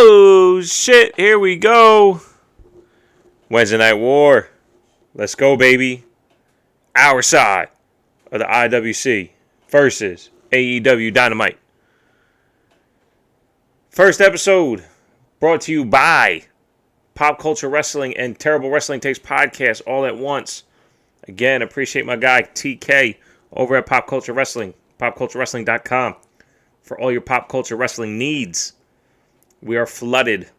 Oh, shit. Here we go. Wednesday Night War. Let's go, baby. Our side of the IWC versus AEW Dynamite. First episode brought to you by Pop Culture Wrestling and Terrible Wrestling Takes Podcast all at once. Again, appreciate my guy TK over at Pop Culture Wrestling, popculturewrestling.com for all your pop culture wrestling needs. We are flooded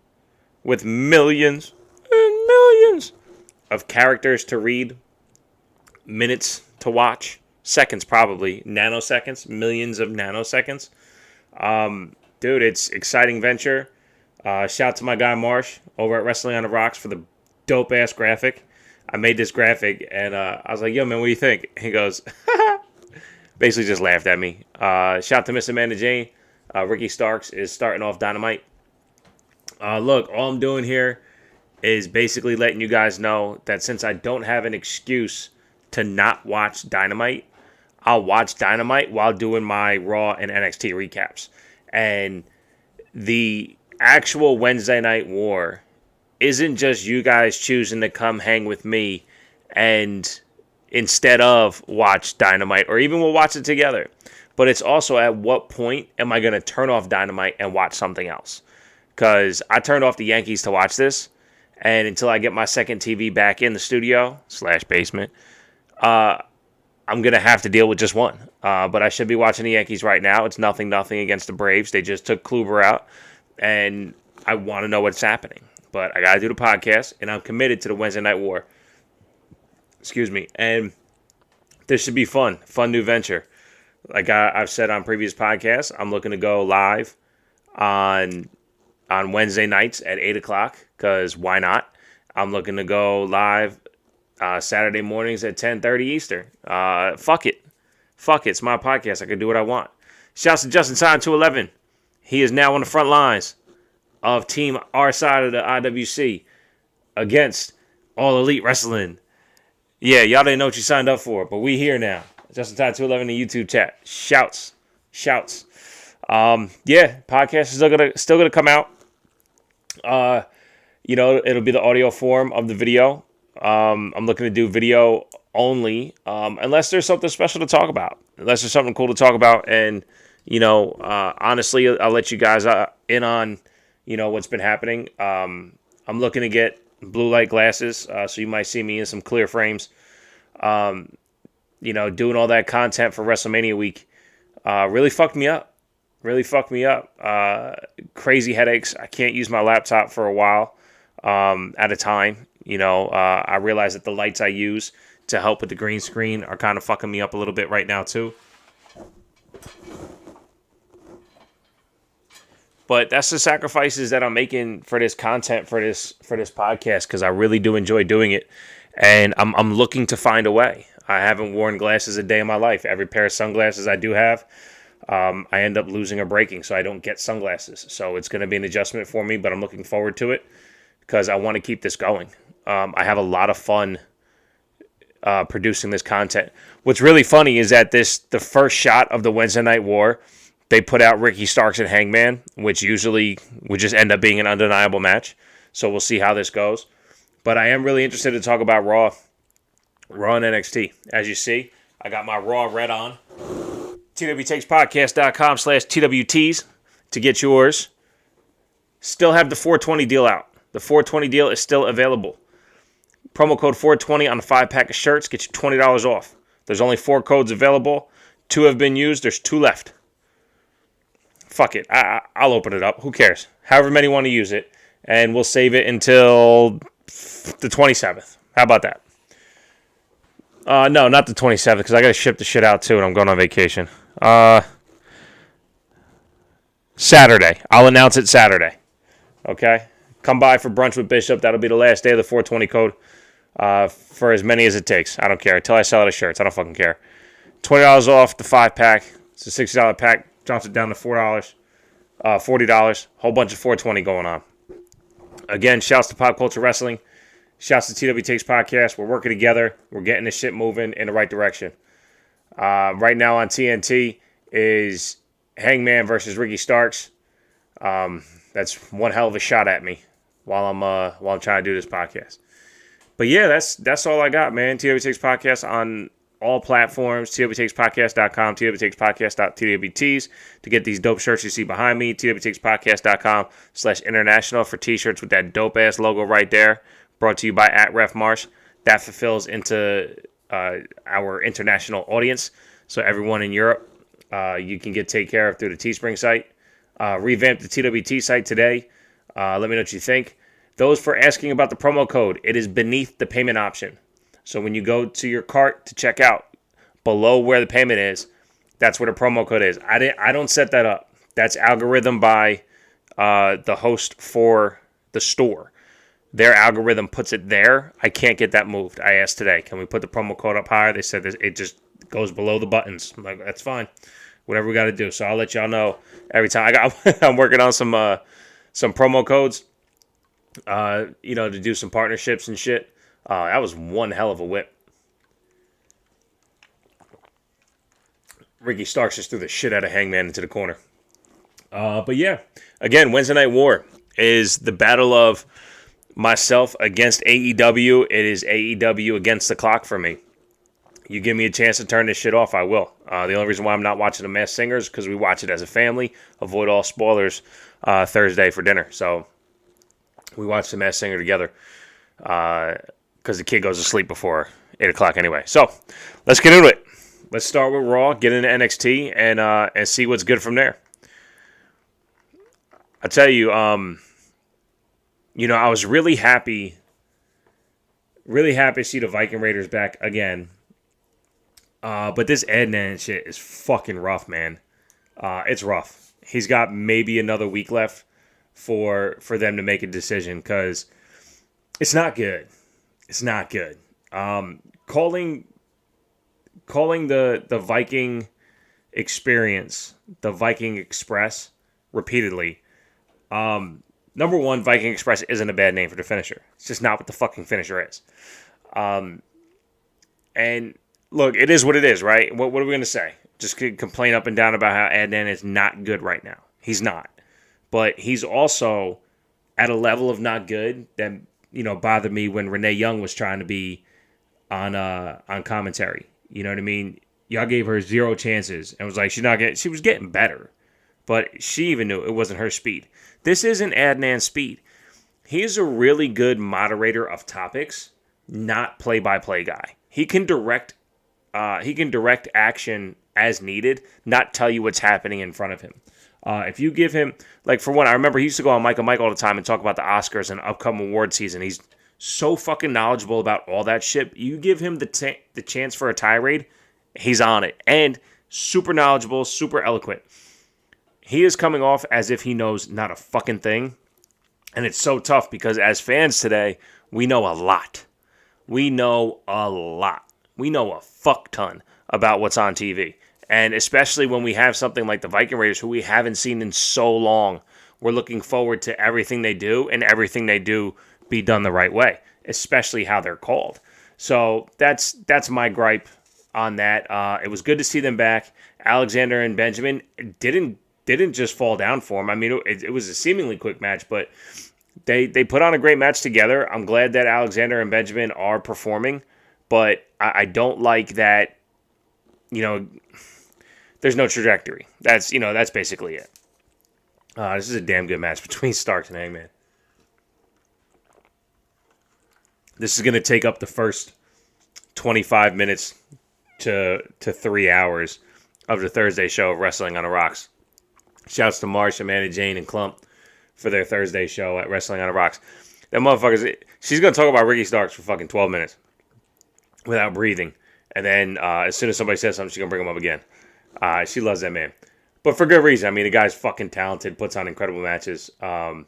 with millions and millions of characters to read, minutes to watch, seconds probably, nanoseconds, millions of nanoseconds. Dude, it's exciting venture. Shout to my guy Marsh over at Wrestling on the Rocks for the dope-ass graphic. I made this graphic, and I was like, yo, man, what do you think? He goes, basically just laughed at me. Shout to Miss Amanda Jane. Ricky Starks is starting off Dynamite. Look, all I'm doing here is basically letting you guys know that since I don't have an excuse to not watch Dynamite, I'll watch Dynamite while doing my Raw and NXT recaps. And the actual Wednesday Night War isn't just you guys choosing to come hang with me and instead of watch Dynamite, or even we'll watch it together. But it's also at what point am I going to turn off Dynamite and watch something else? Because I turned off the Yankees to watch this, and until I get my second TV back in the studio / basement, I'm going to have to deal with just one. But I should be watching the Yankees right now. It's 0-0 against the Braves. They just took Kluber out, and I want to know what's happening. But I got to do the podcast, and I'm committed to the Wednesday Night War. Excuse me. And this should be fun new venture. Like I've said on previous podcasts, I'm looking to go live on Wednesday nights at 8 o'clock, because why not? I'm looking to go live Saturday mornings at 10:30 Eastern. Fuck it. It's my podcast. I can do what I want. Shouts to Justin Time 211. He is now on the front lines of Team our side of the IWC against All Elite Wrestling. Yeah, y'all didn't know what you signed up for, but we here now. Justin Time 211 in the YouTube chat. Shouts. Yeah, podcast is still gonna come out. It'll be the audio form of the video. I'm looking to do video only, unless there's something special to talk about. Unless there's something cool to talk about, and honestly, I'll let you guys in on what's been happening. I'm looking to get blue light glasses, so you might see me in some clear frames. Doing all that content for WrestleMania week really fucked me up. Crazy headaches. I can't use my laptop for a while at a time. I realize that the lights I use to help with the green screen are kind of fucking me up a little bit right now too. But that's the sacrifices that I'm making for this content, for this podcast, because I really do enjoy doing it, and I'm looking to find a way. I haven't worn glasses a day in my life. Every pair of sunglasses I do have, I end up losing or breaking, so I don't get sunglasses. So it's going to be an adjustment for me, but I'm looking forward to it because I want to keep this going. I have a lot of fun producing this content. What's really funny is that the first shot of the Wednesday Night War, they put out Ricky Starks and Hangman, which usually would just end up being an undeniable match. So we'll see how this goes. But I am really interested to talk about Raw and NXT. As you see, I got my Raw red on. TWTakesPodcast.com/TWTs to get yours. Still have the 420 deal out. The 420 deal is still available. Promo code 420 on a 5-pack of shirts gets you $20 off. There's only 4 codes available. 2 have been used. There's 2 left. Fuck it. I'll open it up. Who cares? However many want to use it. And we'll save it until the 27th. How about that? No, not the 27th, because I got to ship the shit out too, and I'm going on vacation. Saturday. I'll announce it Saturday. Okay? Come by for brunch with Bishop. That'll be the last day of the 420 code for as many as it takes. I don't care. Until I sell out of shirts. I don't fucking care. $20 off the 5-pack. It's a $60 pack. Drops it down to $40. Whole bunch of 420 going on. Again, shouts to Pop Culture Wrestling. Shouts to TW Takes Podcast. We're working together. We're getting this shit moving in the right direction. Right now on TNT is Hangman versus Ricky Starks. That's one hell of a shot at me while I'm trying to do this podcast. But yeah, that's all I got, man. TW Takes Podcast on all platforms. twtakes.podcast.com, twtakes.podcast.twts to get these dope shirts you see behind me. twtakes.podcast.com/international for t-shirts with that dope ass logo right there. Brought to you by @RefMarsh. That fulfills into our international audience. So everyone in Europe, you can get taken care of through the Teespring site. Revamped the TWT site today. Let me know what you think. Those for asking about the promo code, it is beneath the payment option. So when you go to your cart to check out, below where the payment is, that's where the promo code is. I don't set that up. That's algorithm by the host for the store. Their algorithm puts it there. I can't get that moved. I asked today, can we put the promo code up higher? They said it just goes below the buttons. I'm like, that's fine. Whatever we got to do. So I'll let y'all know every time. I'm working on some promo codes. To do some partnerships and shit. That was one hell of a whip. Ricky Starks just threw the shit out of Hangman into the corner. But yeah, again, Wednesday Night War is the battle of myself against AEW. It is AEW against the clock for me. You give me a chance to turn this shit off, I will. The only reason why I'm not watching The Masked Singer is because we watch it as a family. Avoid all spoilers Thursday for dinner. So we watch The Masked Singer together because the kid goes to sleep before 8 o'clock anyway. So let's get into it. Let's start with Raw, get into NXT, and see what's good from there. I tell you, I was really happy to see the Viking Raiders back again. But this Adnan shit is fucking rough, man. It's rough. He's got maybe another week left for them to make a decision because it's not good. It's not good. Calling the Viking experience the Viking Express repeatedly. Number one, Viking Express isn't a bad name for the finisher. It's just not what the fucking finisher is. And look, it is what it is, right? What are we going to say? Just complain up and down about how Adnan is not good right now. He's not. But he's also at a level of not good that, bothered me when Renee Young was trying to be on commentary. You know what I mean? Y'all gave her 0 chances and was like, she was getting better. But she even knew it wasn't her speed. This isn't Adnan's speed. He's a really good moderator of topics, not play-by-play guy. He can direct action as needed, not tell you what's happening in front of him. If you give him, like for one, I remember he used to go on Mike and Mike all the time and talk about the Oscars and upcoming award season. He's so fucking knowledgeable about all that shit. You give him the chance for a tirade, he's on it. And super knowledgeable, super eloquent. He is coming off as if he knows not a fucking thing. And it's so tough because as fans today, we know a lot. We know a lot. We know a fuck ton about what's on TV. And especially when we have something like the Viking Raiders, who we haven't seen in so long, we're looking forward to everything they do, and everything they do be done the right way, especially how they're called. So that's my gripe on that. It was good to see them back. Alexander and Benjamin didn't just fall down for him. I mean, it was a seemingly quick match, but they put on a great match together. I'm glad that Alexander and Benjamin are performing, but I don't like that, there's no trajectory. That's basically it. This is a damn good match between Starks and Hangman. This is going to take up the first 25 minutes to 3 hours of the Thursday show of Wrestling on the Rocks. Shouts to Marsh, Amanda Jane, and Clump for their Thursday show at Wrestling on the Rocks. That motherfuckers, she's going to talk about Ricky Starks for fucking 12 minutes without breathing. And then as soon as somebody says something, she's going to bring him up again. She loves that man. But for good reason. I mean, the guy's fucking talented, puts on incredible matches. A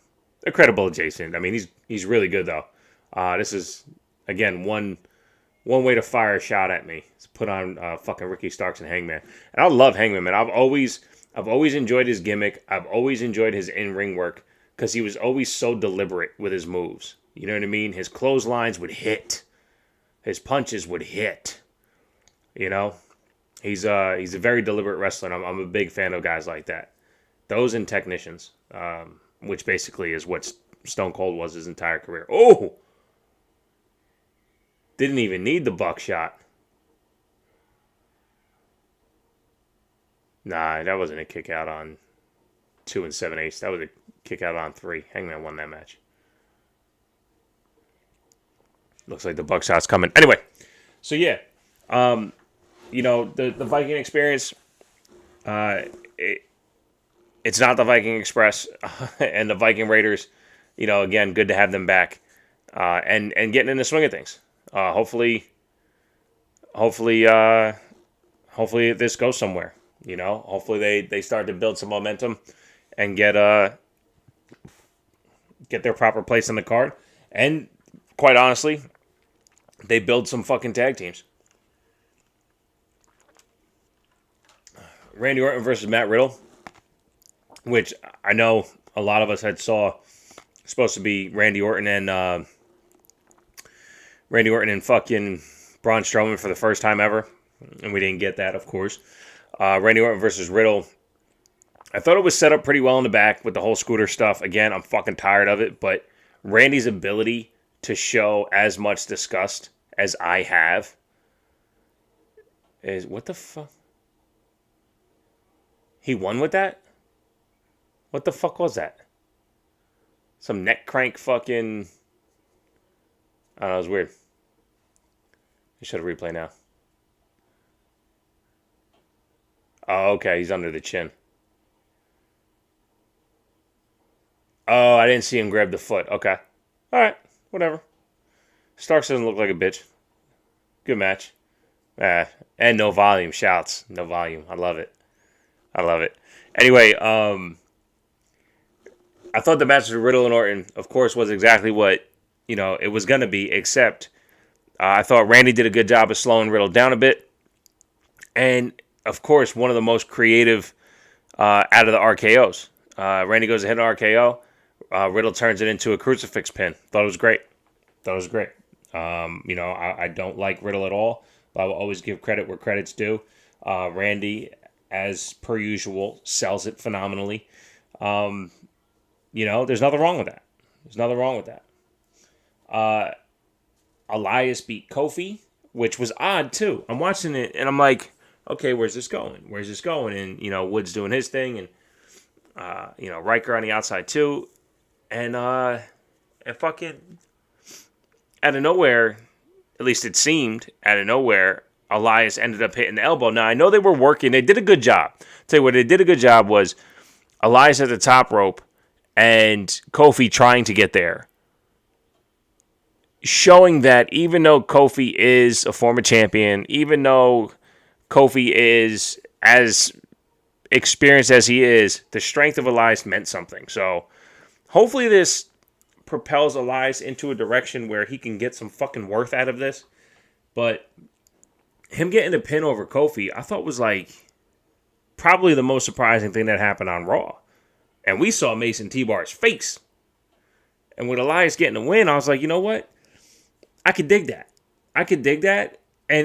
credible adjacent. I mean, he's really good, though. This is, again, one way to fire a shot at me. Is put on fucking Ricky Starks and Hangman. And I love Hangman, man. I've always enjoyed his gimmick. I've always enjoyed his in-ring work because he was always so deliberate with his moves. You know what I mean? His clotheslines would hit. His punches would hit. He's a very deliberate wrestler. I'm a big fan of guys like that. Those and technicians. which basically is what Stone Cold was his entire career. Oh! Didn't even need the buckshot. Nah, that wasn't a kick out on 2 7/8. That was a kick out on 3. Hangman won that match. Looks like the buckshot's coming. Anyway, so yeah. The Viking experience, it's not the Viking Express and the Viking Raiders. Again, good to have them back and getting in the swing of things. Hopefully this goes somewhere. Hopefully they start to build some momentum and get their proper place on the card. And quite honestly, they build some fucking tag teams. Randy Orton versus Matt Riddle, which I know a lot of us had saw supposed to be Randy Orton and fucking Braun Strowman for the first time ever, and we didn't get that, of course. Randy Orton versus Riddle. I thought it was set up pretty well in the back with the whole scooter stuff. Again, I'm fucking tired of it, but Randy's ability to show as much disgust as I have is... What the fuck? He won with that? What the fuck was that? Some neck crank fucking... I don't know, it was weird. I should have replay now. Oh, okay, he's under the chin. Oh, I didn't see him grab the foot. Okay. Alright, whatever. Starks doesn't look like a bitch. Good match. And no volume shouts. No volume. I love it. Anyway, I thought the match with Riddle and Orton, of course, was exactly what, it was going to be, except I thought Randy did a good job of slowing Riddle down a bit. And, of course, one of the most creative out of the RKOs. Randy goes to hit an RKO. Riddle turns it into a crucifix pin. Thought it was great. I don't like Riddle at all, but I will always give credit where credit's due. Randy, as per usual, sells it phenomenally. There's nothing wrong with that. Elias beat Kofi, which was odd too. I'm watching it and I'm like, okay, where's this going? And Wood's doing his thing, and Riker on the outside too, and fucking out of nowhere, at least it seemed out of nowhere, Elias ended up hitting the elbow. Now, I know they were working. They did a good job. Tell you what, they did a good job was Elias at the top rope and Kofi trying to get there. Showing that even though Kofi is a former champion, even though Kofi is as experienced as he is, the strength of Elias meant something. So hopefully this propels Elias into a direction where he can get some fucking worth out of this. But him getting the pin over Kofi, I thought was probably the most surprising thing that happened on Raw. And we saw Mason T-Bar's face. And with Elias getting the win, I was like, you know what? I could dig that. And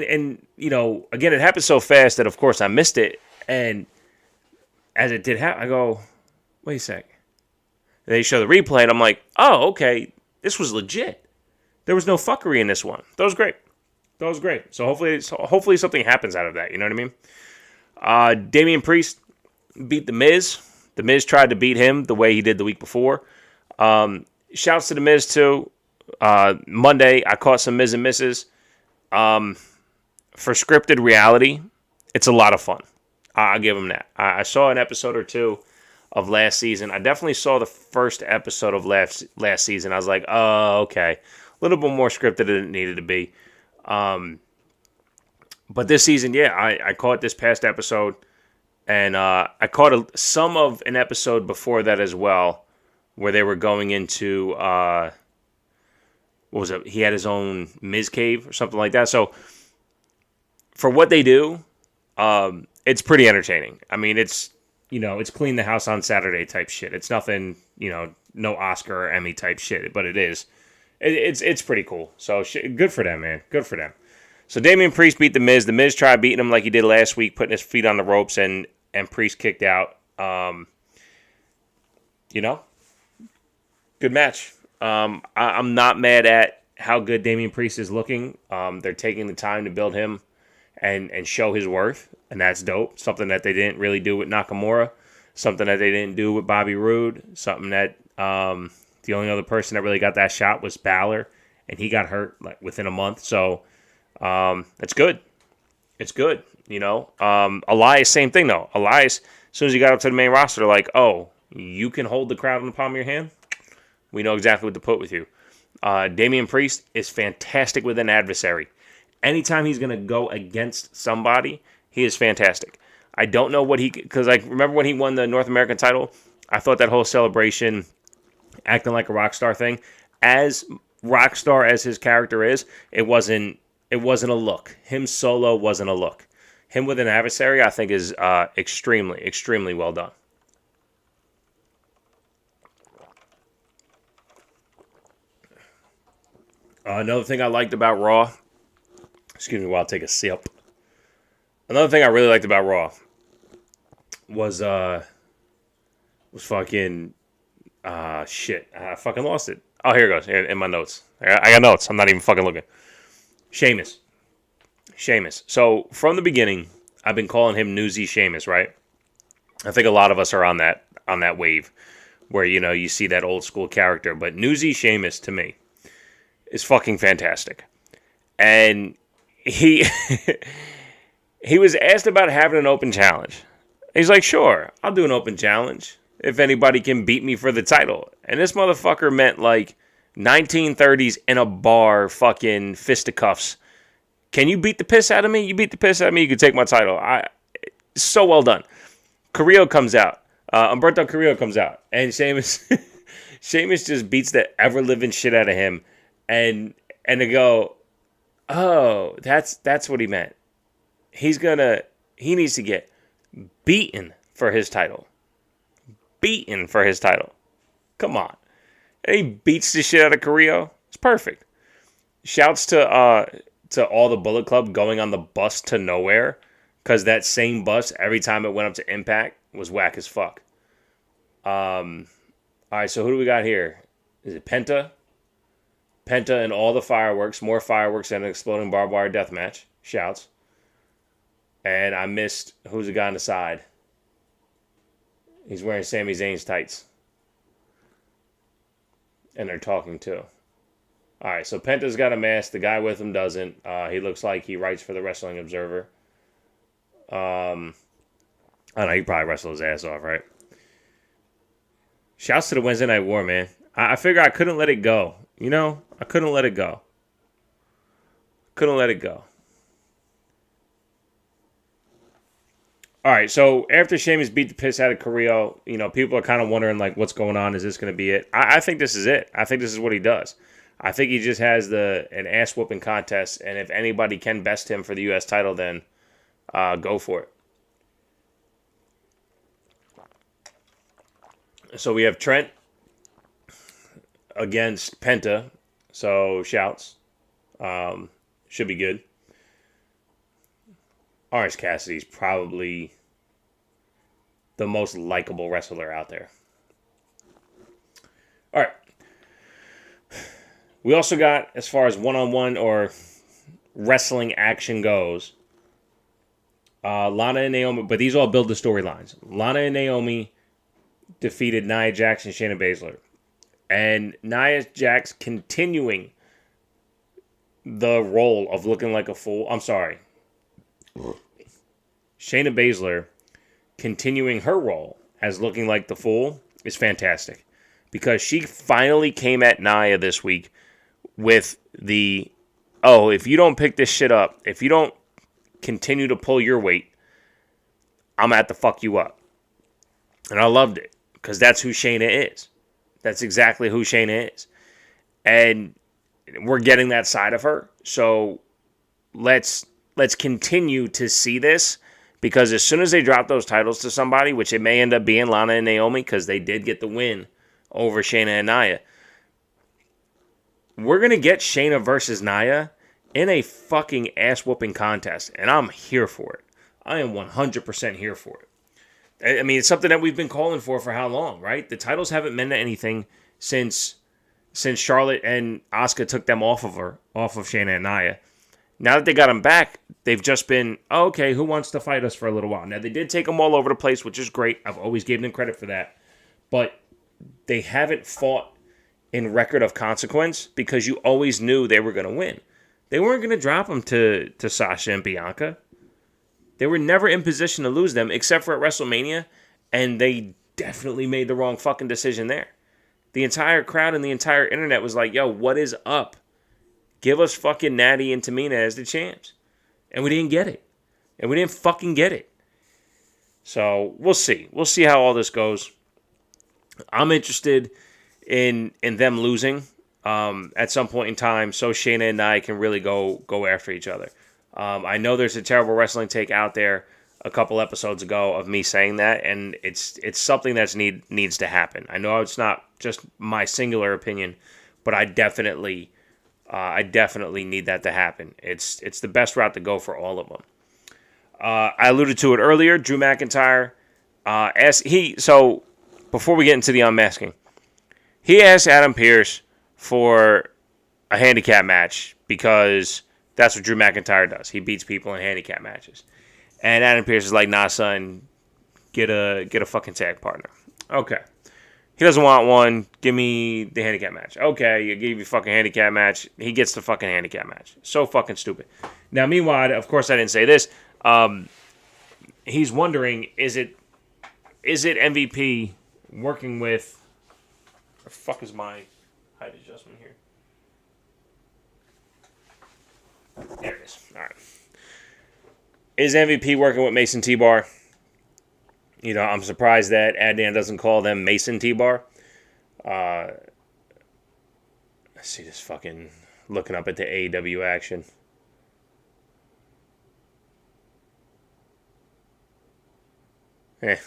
again, it happened so fast that, of course, I missed it. And as it did happen, I go, wait a sec. And they show the replay, and I'm like, oh, okay, this was legit. There was no fuckery in this one. That was great. So hopefully something happens out of that. You know what I mean? Damian Priest beat The Miz. The Miz tried to beat him the way he did the week before. Shouts to The Miz, too. Monday, I caught some Miz and Misses. For scripted reality, it's a lot of fun. I'll give him that. I saw an episode or two of last season. I definitely saw the first episode of last season. I was like, oh, okay. A little bit more scripted than it needed to be. But this season, yeah, I caught this past episode. And I caught some of an episode before that as well, where they were going into, what was it? He had his own Miz cave or something like that. So for what they do, it's pretty entertaining. I mean, it's clean the house on Saturday type shit. It's nothing, no Oscar or Emmy type shit, but it is. It's pretty cool. So good for them, man. Good for them. So Damian Priest beat The Miz. The Miz tried beating him like he did last week, putting his feet on the ropes, and Priest kicked out. Good match. I'm not mad at how good Damian Priest is looking. They're taking the time to build him and show his worth, and that's dope. Something that they didn't really do with Nakamura. Something that they didn't do with Bobby Roode. Something that the only other person that really got that shot was Balor, and he got hurt like within a month. So that's good. It's good. Elias, same thing though. Elias, as soon as he got up to the main roster, like, oh, you can hold the crowd in the palm of your hand. We know exactly what to put with you. Damian Priest is fantastic with an adversary. Anytime he's going to go against somebody, he is fantastic. I don't know what because like, remember when he won the North American title? I thought that whole celebration, acting like a rock star thing, as rock star as his character is, it wasn't a look. Him solo wasn't a look. Him with an adversary, I think, is extremely, extremely well done. Another thing I liked about Raw, excuse me while I take a sip. Another thing I really liked about Raw was fucking shit. I fucking lost it. Oh, here it goes in my notes. I got notes. I'm not even fucking looking. Sheamus. So from the beginning, I've been calling him Newsy Sheamus, right? I think a lot of us are on that wave where you see that old school character, but Newsy Sheamus to me is fucking fantastic. And he he was asked about having an open challenge. He's like, sure, I'll do an open challenge if anybody can beat me for the title. And this motherfucker meant like 1930s in a bar fucking fisticuffs. Can you beat the piss out of me? You beat the piss out of me, you can take my title. So well done. Carrillo comes out. Humberto Carrillo comes out. And Sheamus just beats the ever-living shit out of him. And they go, oh, that's what he meant. He needs to get beaten for his title. Come on. And he beats the shit out of Carrillo. It's perfect. Shouts to all the Bullet Club going on the bus to nowhere, because that same bus, every time it went up to Impact, was whack as fuck. All right, so who do we got here? Is it Penta? Penta and all the fireworks, more fireworks than an exploding barbed wire death match. Shouts. And I missed, who's the guy on the side? He's wearing Sami Zayn's tights. And they're talking too. All right, so Penta's got a mask. The guy with him doesn't. He looks like he writes for the Wrestling Observer. I don't know, he probably wrestled his ass off, right? Shouts to the Wednesday Night War, man. I figure I couldn't let it go. I couldn't let it go. All right, so after Sheamus beat the piss out of Carrillo, people are kind of wondering, like, what's going on? Is this going to be it? I think this is it. I think this is what he does. I think he just has an ass-whooping contest, and if anybody can best him for the U.S. title, then go for it. So we have Trent against Penta, so shouts. Should be good. Orange Cassidy's probably the most likable wrestler out there. All right. We also got, as far as one-on-one or wrestling action goes, Lana and Naomi, but these all build the storylines. Lana and Naomi defeated Nia Jax and Shayna Baszler. And Nia Jax continuing the role of looking like a fool. I'm sorry. Shayna Baszler continuing her role as looking like the fool is fantastic. Because she finally came at Nia this week with if you don't pick this shit up, if you don't continue to pull your weight, I'm going to have to fuck you up. And I loved it. Because that's who Shayna is. That's exactly who Shayna is. And we're getting that side of her. So let's continue to see this. Because as soon as they drop those titles to somebody, which it may end up being Lana and Naomi, because they did get the win over Shayna and Nia, we're going to get Shayna versus Nia in a fucking ass-whooping contest. And I'm here for it. I am 100% here for it. I mean, it's something that we've been calling for how long, right? The titles haven't meant anything since Charlotte and Asuka took them off of Shayna and Nia. Now that they got them back, they've just been, okay, who wants to fight us for a little while? Now, they did take them all over the place, which is great. I've always given them credit for that. But they haven't fought in record of consequence because you always knew they were going to win. They weren't going to drop them to Sasha and Bianca. They were never in position to lose them except for at WrestleMania, and they definitely made the wrong fucking decision there. The entire crowd and the entire internet was like, yo, what is up? Give us fucking Natty and Tamina as the champs. And we didn't get it. And we didn't fucking get it. So, we'll see. We'll see how all this goes. I'm interested in them losing at some point in time so Shayna and I can really go after each other. I know there's a terrible wrestling take out there a couple episodes ago of me saying that, and it's something that needs to happen. I know it's not just my singular opinion, but I definitely need that to happen. It's the best route to go for all of them. I alluded to it earlier. Drew McIntyre, so before we get into the unmasking, he asked Adam Pearce for a handicap match because that's what Drew McIntyre does. He beats people in handicap matches. And Adam Pearce is like, nah, son, get a fucking tag partner. Okay. He doesn't want one. Give me the handicap match. Okay, you give you a fucking handicap match. He gets the fucking handicap match. So fucking stupid. Now, meanwhile, of course, I didn't say this. He's wondering, is it MVP working with... Where the fuck is my height adjustment here? There it is. All right. Is MVP working with Mason T-Bar? You know, I'm surprised that Adnan doesn't call them Mason T-Bar. Let's see this fucking... Looking up at the AEW action. I'll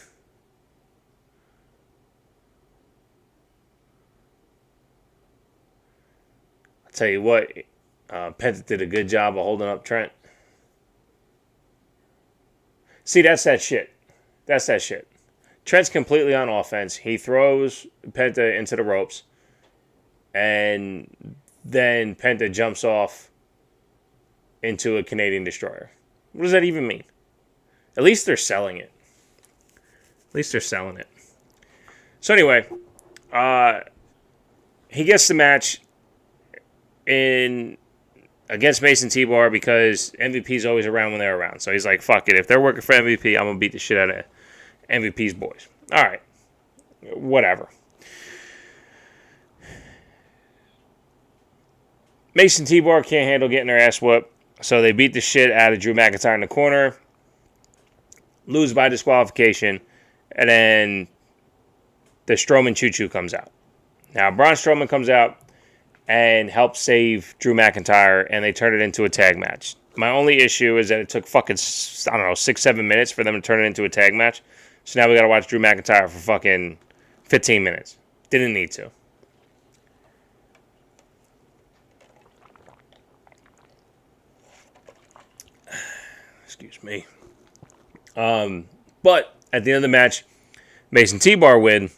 tell you what, Penta did a good job of holding up Trent. See, that's that shit. That's that shit. Trent's completely on offense. He throws Penta into the ropes, and then Penta jumps off into a Canadian Destroyer. What does that even mean? At least they're selling it. At least they're selling it. So anyway, he gets the match against Mason T-Bar because MVP's always around when they're around. So he's like, fuck it. If they're working for MVP, I'm going to beat the shit out of MVP's boys. All right. Whatever. Mason T-Bar can't handle getting their ass whooped. So they beat the shit out of Drew McIntyre in the corner. Lose by disqualification. And then the Strowman Choo-Choo comes out. Now, Braun Strowman comes out and helps save Drew McIntyre, and they turn it into a tag match. My only issue is that it took fucking, 6-7 minutes for them to turn it into a tag match. So now we got to watch Drew McIntyre for fucking 15 minutes. Didn't need to. Excuse me. But at the end of the match, Mason T-Bar win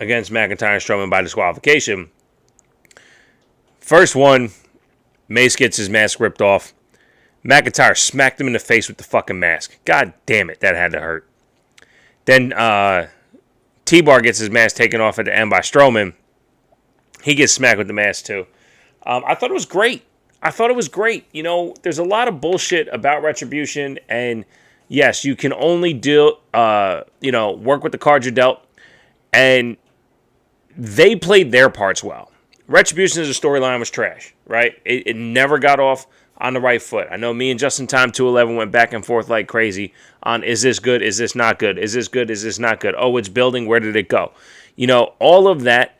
against McIntyre and Strowman by disqualification. First one, Mace gets his mask ripped off. McIntyre smacked him in the face with the fucking mask. God damn it, that had to hurt. Then T-Bar gets his mask taken off at the end by Strowman. He gets smacked with the mask too. I thought it was great. You know, there's a lot of bullshit about Retribution, and yes, you can only work with the cards you're dealt, and they played their parts well. Retribution as a storyline was trash, right? It never got off on the right foot. I know me and Justin Time 211 went back and forth like crazy on, is this good? Is this not good? Is this good? Is this not good? Oh, it's building. Where did it go? You know, all of that.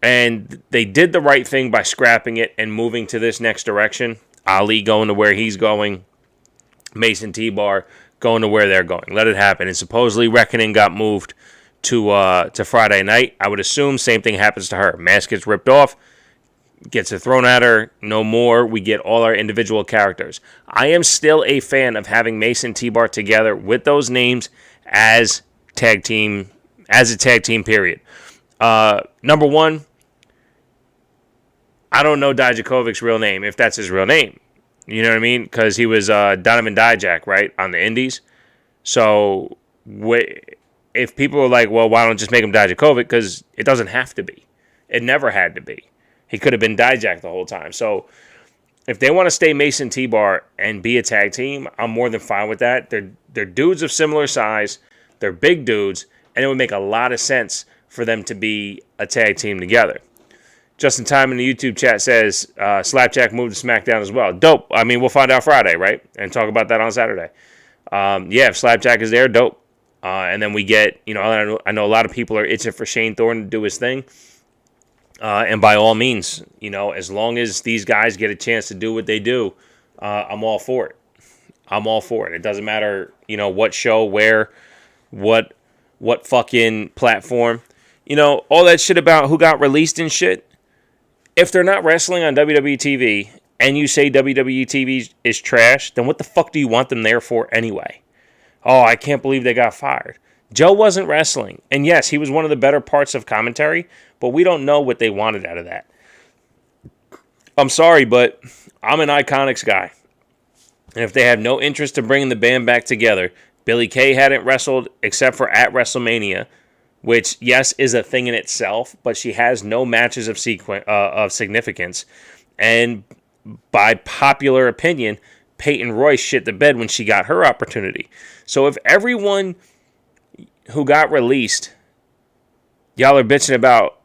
And they did the right thing by scrapping it and moving to this next direction. Ali going to where he's going. Mason T-Bar going to where they're going. Let it happen. And supposedly Reckoning got moved to Friday night. I would assume same thing happens to her. Mask gets ripped off. Gets it thrown at her. No more. We get all our individual characters. I am still a fan of having Mason T-Bar together with those names as a tag team period. Number one, I don't know Dijakovic's real name, if that's his real name. You know what I mean? Because he was Donovan Dijak, right, on the Indies. So if people are like, well, why don't just make him Dijakovic? Because it doesn't have to be. It never had to be. He could have been Dijak the whole time. So if they want to stay Mason T-Bar and be a tag team, I'm more than fine with that. They're dudes of similar size. They're big dudes. And it would make a lot of sense for them to be a tag team together. Justin Time in the YouTube chat says Slapjack moved to SmackDown as well. Dope. I mean, we'll find out Friday, right? And talk about that on Saturday. Yeah, if Slapjack is there, dope. And then we get, I know a lot of people are itching for Shane Thorne to do his thing. And by all means, as long as these guys get a chance to do what they do, I'm all for it. I'm all for it. It doesn't matter, what show, where, what fucking platform. All that shit about who got released and shit. If they're not wrestling on WWE TV and you say WWE TV is trash, then what the fuck do you want them there for anyway? Oh, I can't believe they got fired. Joe wasn't wrestling. And yes, he was one of the better parts of commentary, but we don't know what they wanted out of that. I'm sorry, but I'm an Iconics guy. And if they have no interest in bringing the band back together, Billie Kay hadn't wrestled except for at WrestleMania, which, yes, is a thing in itself, but she has no matches of significance. And by popular opinion, Peyton Royce shit the bed when she got her opportunity. So if everyone who got released, y'all are bitching about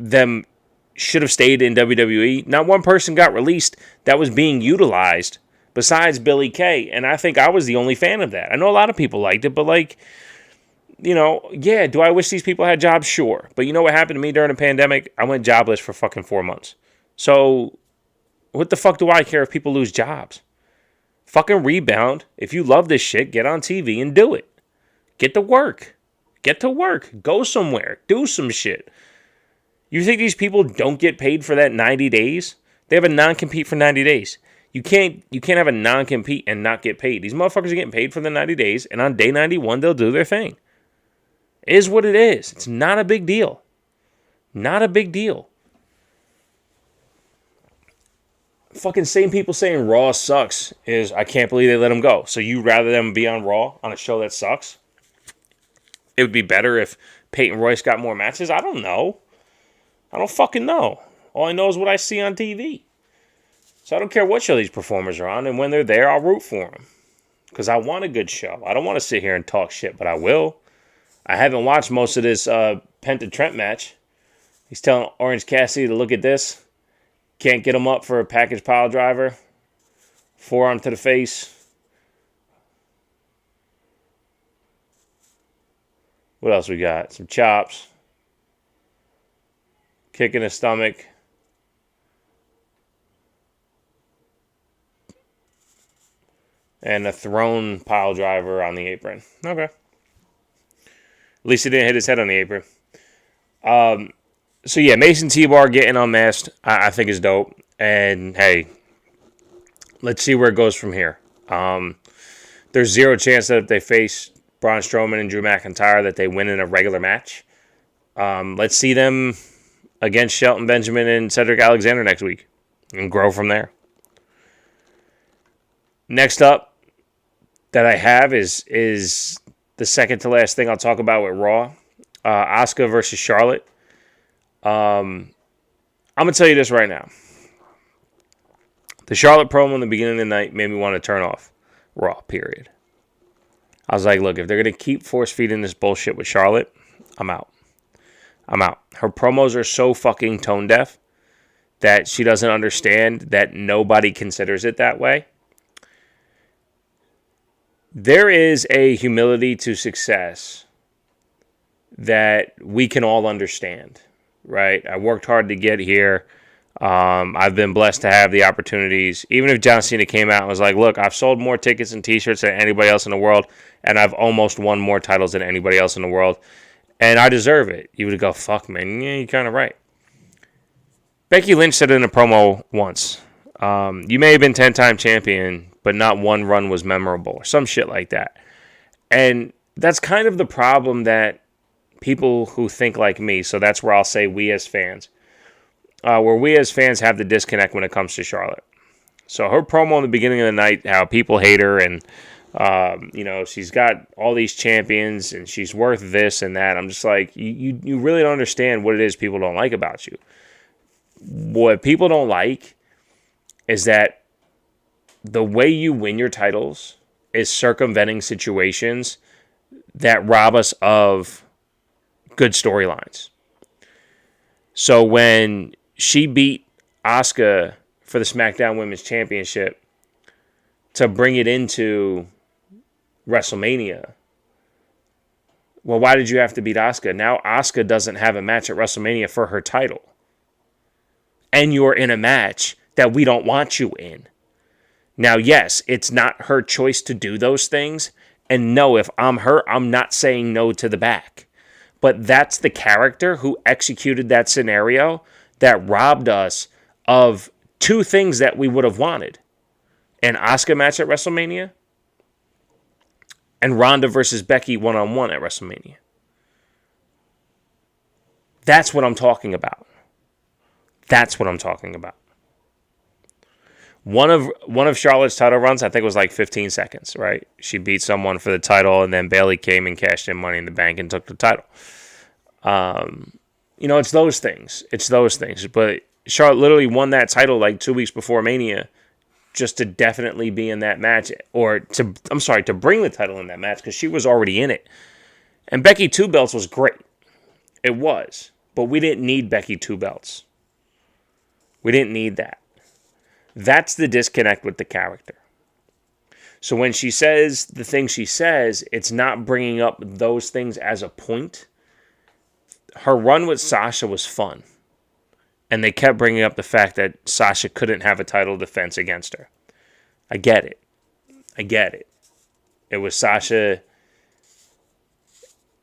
them should have stayed in WWE, not one person got released that was being utilized besides Billie Kay. And I think I was the only fan of that. I know a lot of people liked it, but yeah, do I wish these people had jobs? Sure. But you know what happened to me during the pandemic? I went jobless for fucking 4 months. So what the fuck do I care if people lose jobs? Fucking rebound. If you love this shit, get on TV and do it. Get to work. Get to work. Go somewhere. Do some shit. You think these people don't get paid for that 90 days? They have a non-compete for 90 days. You can't have a non-compete and not get paid. These motherfuckers are getting paid for the 90 days, and on day 91, they'll do their thing. It is what it is. It's not a big deal. Not a big deal. Fucking same people saying Raw sucks is, I can't believe they let them go. So you rather them be on Raw on a show that sucks? It would be better if Peyton Royce got more matches? I don't know. I don't fucking know. All I know is what I see on TV. So I don't care what show these performers are on, and when they're there, I'll root for them. Because I want a good show. I don't want to sit here and talk shit, but I will. I haven't watched most of this Penta Trent match. He's telling Orange Cassidy to look at this. Can't get him up for a package pile driver. Forearm to the face. What else we got? Some chops. Kick in the stomach. And a thrown pile driver on the apron. Okay. At least he didn't hit his head on the apron. So yeah, Mason T-Bar getting unmasked, I think is dope. And hey, let's see where it goes from here. There's zero chance that if they face Braun Strowman and Drew McIntyre that they win in a regular match. Let's see them against Shelton Benjamin and Cedric Alexander next week and grow from there. Next up that I have is the second to last thing I'll talk about with Raw. Asuka versus Charlotte. I'm going to tell you this right now. The Charlotte promo in the beginning of the night made me want to turn off Raw, period. I was like, look, if they're going to keep force feeding this bullshit with Charlotte, I'm out. Her promos are so fucking tone deaf that she doesn't understand that nobody considers it that way. There is a humility to success that we can all understand, right? I worked hard to get here. I've been blessed to have the opportunities. Even if John Cena came out and was like, look, I've sold more tickets and t-shirts than anybody else in the world, and I've almost won more titles than anybody else in the world, and I deserve it. You would go, fuck, man, yeah, you're kind of right. Becky Lynch said it in a promo once. You may have been 10-time champion, but not one run was memorable, or some shit like that. And that's kind of the problem that people who think like me, so that's where I'll say we as fans, where we as fans have the disconnect when it comes to Charlotte. So her promo in the beginning of the night, how people hate her, and she's got all these champions, and she's worth this and that. I'm just like, you really don't understand what it is people don't like about you. What people don't like is that the way you win your titles is circumventing situations that rob us of good storylines. So when she beat Asuka for the SmackDown Women's Championship to bring it into WrestleMania, well, why did you have to beat Asuka? Now Asuka doesn't have a match at WrestleMania for her title. And you're in a match that we don't want you in. Now, yes, it's not her choice to do those things. And no, if I'm her, I'm not saying no to the back. But that's the character who executed that scenario that robbed us of two things that we would have wanted. An Asuka match at WrestleMania and Ronda versus Becky one-on-one at WrestleMania. That's what I'm talking about. That's what I'm talking about. One of Charlotte's title runs, I think it was like 15 seconds, right? She beat someone for the title, and then Bayley came and cashed in Money in the Bank and took the title. It's those things. It's those things. But Charlotte literally won that title like 2 weeks before Mania just to definitely be in that match. Or to bring the title in that match because she was already in it. And Becky 2 belts was great. It was. But we didn't need Becky 2 belts. We didn't need that. That's the disconnect with the character. So when she says the things she says, it's not bringing up those things as a point. Her run with Sasha was fun. And they kept bringing up the fact that Sasha couldn't have a title defense against her. I get it. It was Sasha.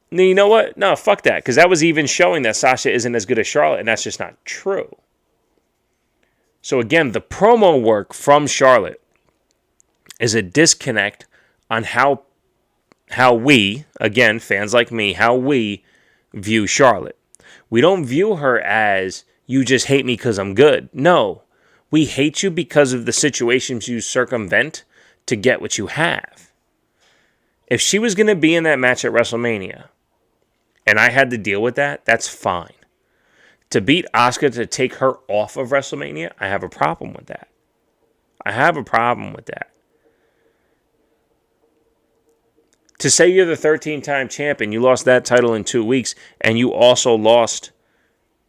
No, you know what? No, fuck that. Because that was even showing that Sasha isn't as good as Charlotte. And that's just not true. So again, the promo work from Charlotte is a disconnect on how we, again, fans like me, how we view Charlotte. We don't view her as, you just hate me because I'm good. No, we hate you because of the situations you circumvent to get what you have. If she was going to be in that match at WrestleMania, and I had to deal with that, that's fine. To beat Asuka to take her off of WrestleMania, I have a problem with that. To say you're the 13-time champion, you lost that title in 2 weeks, and you also lost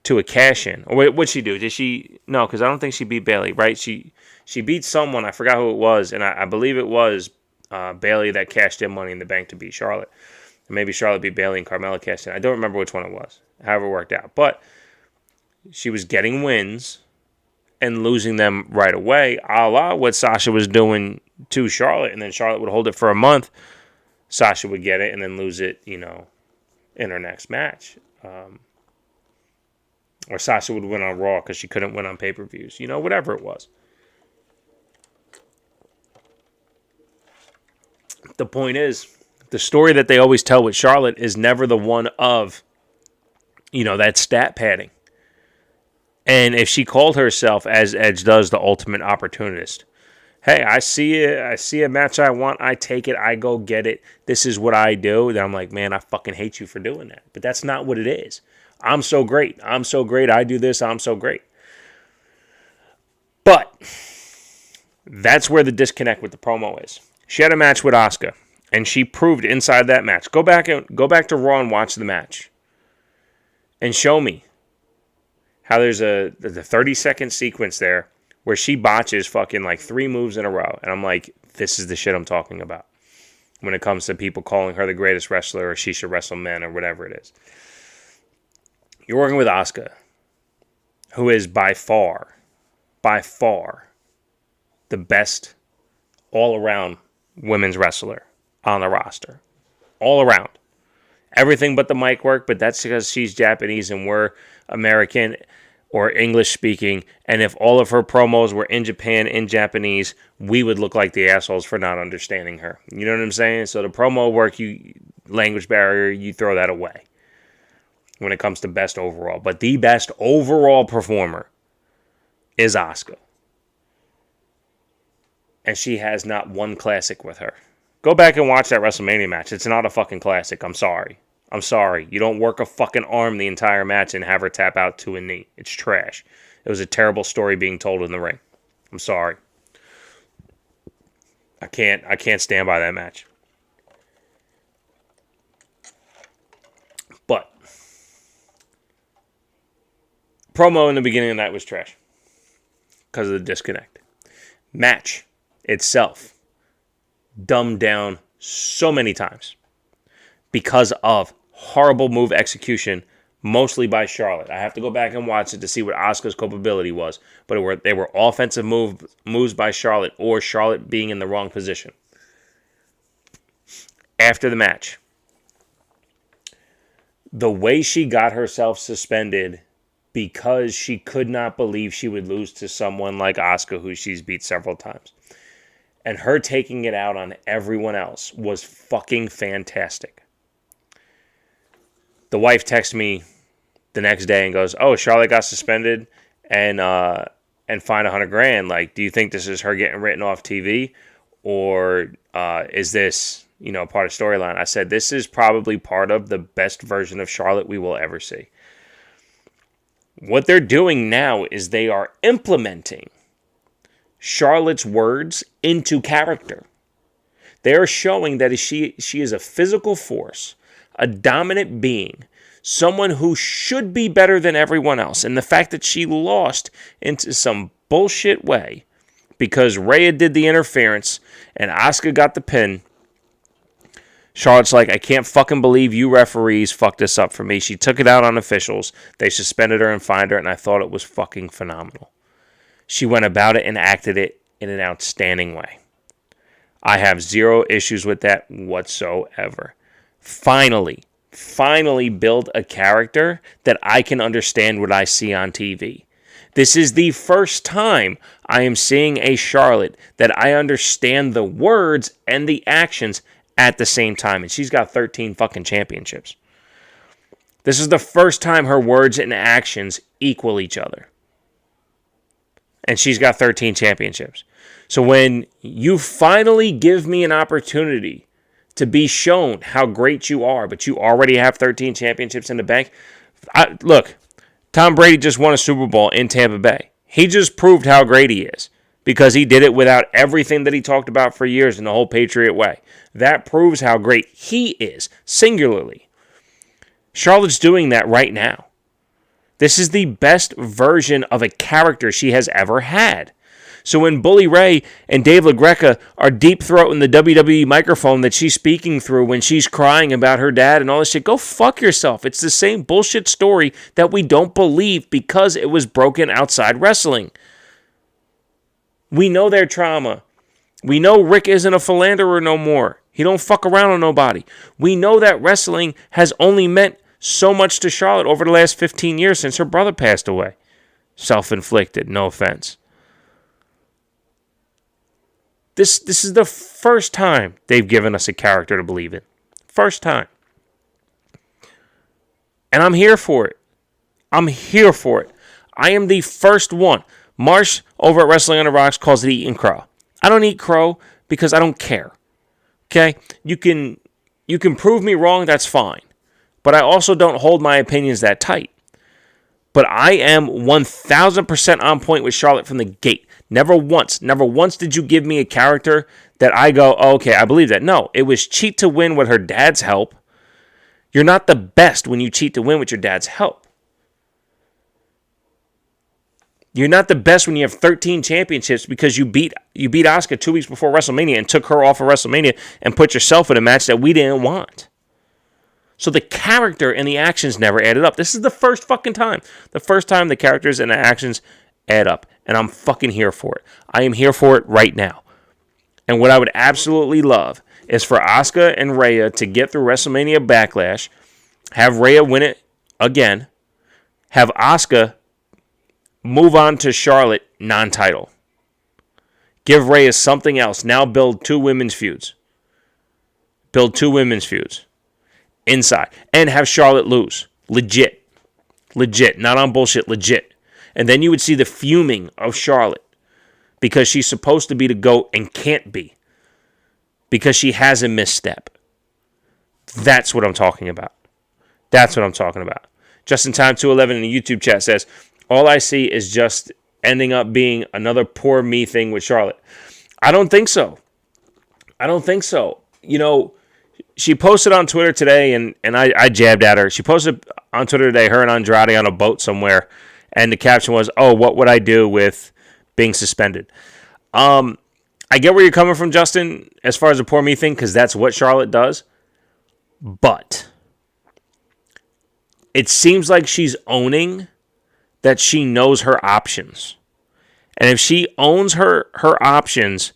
to a cash-in. Or wait, what'd she do? Did she? No, because I don't think she beat Bayley, right? She beat someone. I forgot who it was, and I believe it was Bayley that cashed in Money in the Bank to beat Charlotte. And maybe Charlotte beat Bayley and Carmella cashed in. I don't remember which one it was. However it worked out. But she was getting wins and losing them right away, a la what Sasha was doing to Charlotte, and then Charlotte would hold it for a month. Sasha would get it and then lose it, in her next match. Or Sasha would win on Raw because she couldn't win on pay-per-views. Whatever it was. The point is, the story that they always tell with Charlotte is never the one of, that stat padding. And if she called herself, as Edge does, the ultimate opportunist, hey, I see a match I want, I take it, I go get it, this is what I do, then I'm like, man, I fucking hate you for doing that. But that's not what it is. I'm so great, I do this, I'm so great. But that's where the disconnect with the promo is. She had a match with Asuka, and she proved inside that match. Go back to Raw and watch the match. And show me how there's a 30-second sequence there where she botches fucking like 3 moves in a row. And I'm like, this is the shit I'm talking about when it comes to people calling her the greatest wrestler or she should wrestle men or whatever it is. You're working with Asuka, who is by far, the best all-around women's wrestler on the roster. All around. Everything but the mic work, but that's because she's Japanese and we're American or English speaking, and if all of her promos were in Japan in Japanese, we would look like the assholes for not understanding her. You know what I'm saying? So the promo work, language barrier, you throw that away when it comes to best overall. But the best overall performer is Asuka. And she has not one classic with her. Go back and watch that WrestleMania match. It's not a fucking classic. I'm sorry. You don't work a fucking arm the entire match and have her tap out to a knee. It's trash. It was a terrible story being told in the ring. I'm sorry. I can't stand by that match. But promo in the beginning of the night was trash because of the disconnect. Match itself dumbed down so many times because of horrible move execution, mostly by Charlotte. I have to go back and watch it to see what Asuka's culpability was, but they were offensive moves by Charlotte or Charlotte being in the wrong position. After the match, the way she got herself suspended because she could not believe she would lose to someone like Asuka, who she's beat several times, and her taking it out on everyone else was fucking fantastic. The wife texted me the next day and goes, "Oh, Charlotte got suspended and fined $100,000. Like, do you think this is her getting written off TV, or is this, part of storyline?" I said, this is probably part of the best version of Charlotte we will ever see. What they're doing now is they are implementing Charlotte's words into character. They are showing that she is a physical force, a dominant being, someone who should be better than everyone else. And the fact that she lost into some bullshit way because Rhea did the interference and Asuka got the pin, Charlotte's like, I can't fucking believe you referees fucked this up for me. She took it out on officials. They suspended her and fined her, and I thought it was fucking phenomenal. She went about it and acted it in an outstanding way. I have zero issues with that whatsoever. Finally build a character that I can understand what I see on TV. This is the first time I am seeing a Charlotte that I understand the words and the actions at the same time. And she's got 13 fucking championships. This is the first time her words and actions equal each other. And she's got 13 championships. So when you finally give me an opportunity to be shown how great you are, but you already have 13 championships in the bank. Look, Tom Brady just won a Super Bowl in Tampa Bay. He just proved how great he is because he did it without everything that he talked about for years in the whole Patriot way. That proves how great he is, singularly. Charlotte's doing that right now. This is the best version of a character she has ever had. So when Bully Ray and Dave LaGreca are deep-throating the WWE microphone that she's speaking through when she's crying about her dad and all this shit, go fuck yourself. It's the same bullshit story that we don't believe because it was broken outside wrestling. We know their trauma. We know Rick isn't a philanderer no more. He don't fuck around on nobody. We know that wrestling has only meant so much to Charlotte over the last 15 years since her brother passed away. Self-inflicted, no offense. This is the first time they've given us a character to believe in. First time. And I'm here for it. I am the first one. Marsh over at Wrestling on the Rocks calls it eating crow. I don't eat crow because I don't care. Okay? You can prove me wrong, that's fine. But I also don't hold my opinions that tight. But I am 1,000% on point with Charlotte from the gate. Never once did you give me a character that I go, oh, okay, I believe that. No, it was cheat to win with her dad's help. You're not the best when you cheat to win with your dad's help. You're not the best when you have 13 championships because you beat Asuka 2 weeks before WrestleMania and took her off of WrestleMania and put yourself in a match that we didn't want. So the character and the actions never added up. This is the first fucking time. The first time the characters and the actions add up. And I'm fucking here for it. I am here for it right now. And what I would absolutely love is for Asuka and Rhea to get through WrestleMania Backlash, have Rhea win it again, have Asuka move on to Charlotte non-title. Give Rhea something else. Now build two women's feuds. Inside. And have Charlotte lose. Legit. Not on bullshit. Legit. And then you would see the fuming of Charlotte because she's supposed to be the GOAT and can't be because she has a misstep. That's what I'm talking about. That's what I'm talking about. Just in time 211 in the YouTube chat says, all I see is just ending up being another poor me thing with Charlotte. I don't think so. I don't think so. You know, she posted on Twitter today, and I jabbed at her. She posted on Twitter today, her and Andrade on a boat somewhere, and the caption was, oh, what would I do with being suspended? I get where you're coming from, Justin, as far as the poor me thing, because that's what Charlotte does. But it seems like she's owning that she knows her options. And if she owns her options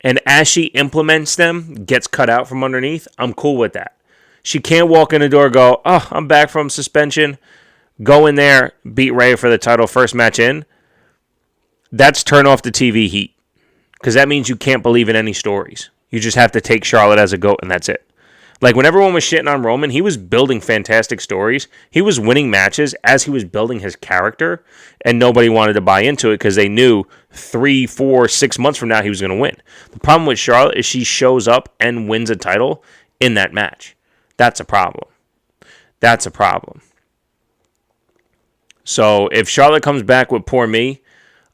and as she implements them, gets cut out from underneath, I'm cool with that. She can't walk in the door and go, oh, I'm back from suspension, go in there, beat Rhea for the title, first match in. That's turn off the TV heat. Because that means you can't believe in any stories. You just have to take Charlotte as a GOAT, and that's it. Like, when everyone was shitting on Roman, he was building fantastic stories. He was winning matches as he was building his character, and nobody wanted to buy into it because they knew 3, 4, 6 months from now he was going to win. The problem with Charlotte is she shows up and wins a title in that match. That's a problem. That's a problem. So if Charlotte comes back with poor me,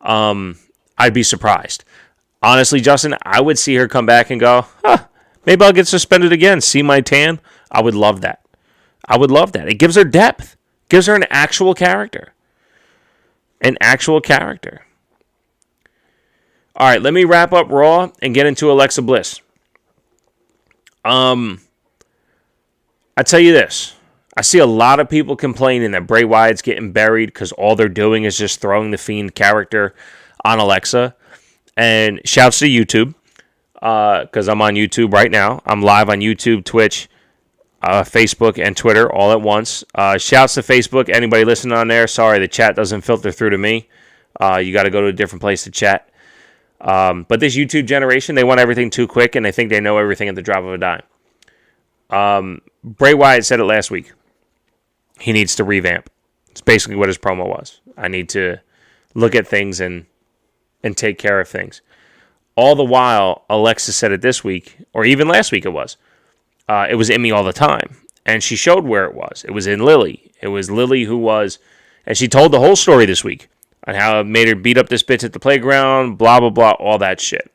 I'd be surprised. Honestly, Justin, I would see her come back and go, maybe I'll get suspended again. See my tan? I would love that. I would love that. It gives her depth. Gives her an actual character. An actual character. All right, let me wrap up Raw and get into Alexa Bliss. I tell you this. I see a lot of people complaining that Bray Wyatt's getting buried because all they're doing is just throwing the Fiend character on Alexa. And shouts to YouTube. Because I'm on YouTube right now. I'm live on YouTube, Twitch, Facebook, and Twitter all at once. Shouts to Facebook. Anybody listening on there, sorry, the chat doesn't filter through to me. You got to go to a different place to chat. But this YouTube generation, they want everything too quick, and they think they know everything at the drop of a dime. Bray Wyatt said it last week. He needs to revamp. It's basically what his promo was. I need to look at things and take care of things. All the while, Alexa said it this week, or even last week it was in me all the time. And she showed where it was. It was in Lily. It was Lily who was, and she told the whole story this week on how it made her beat up this bitch at the playground, blah, blah, blah, all that shit.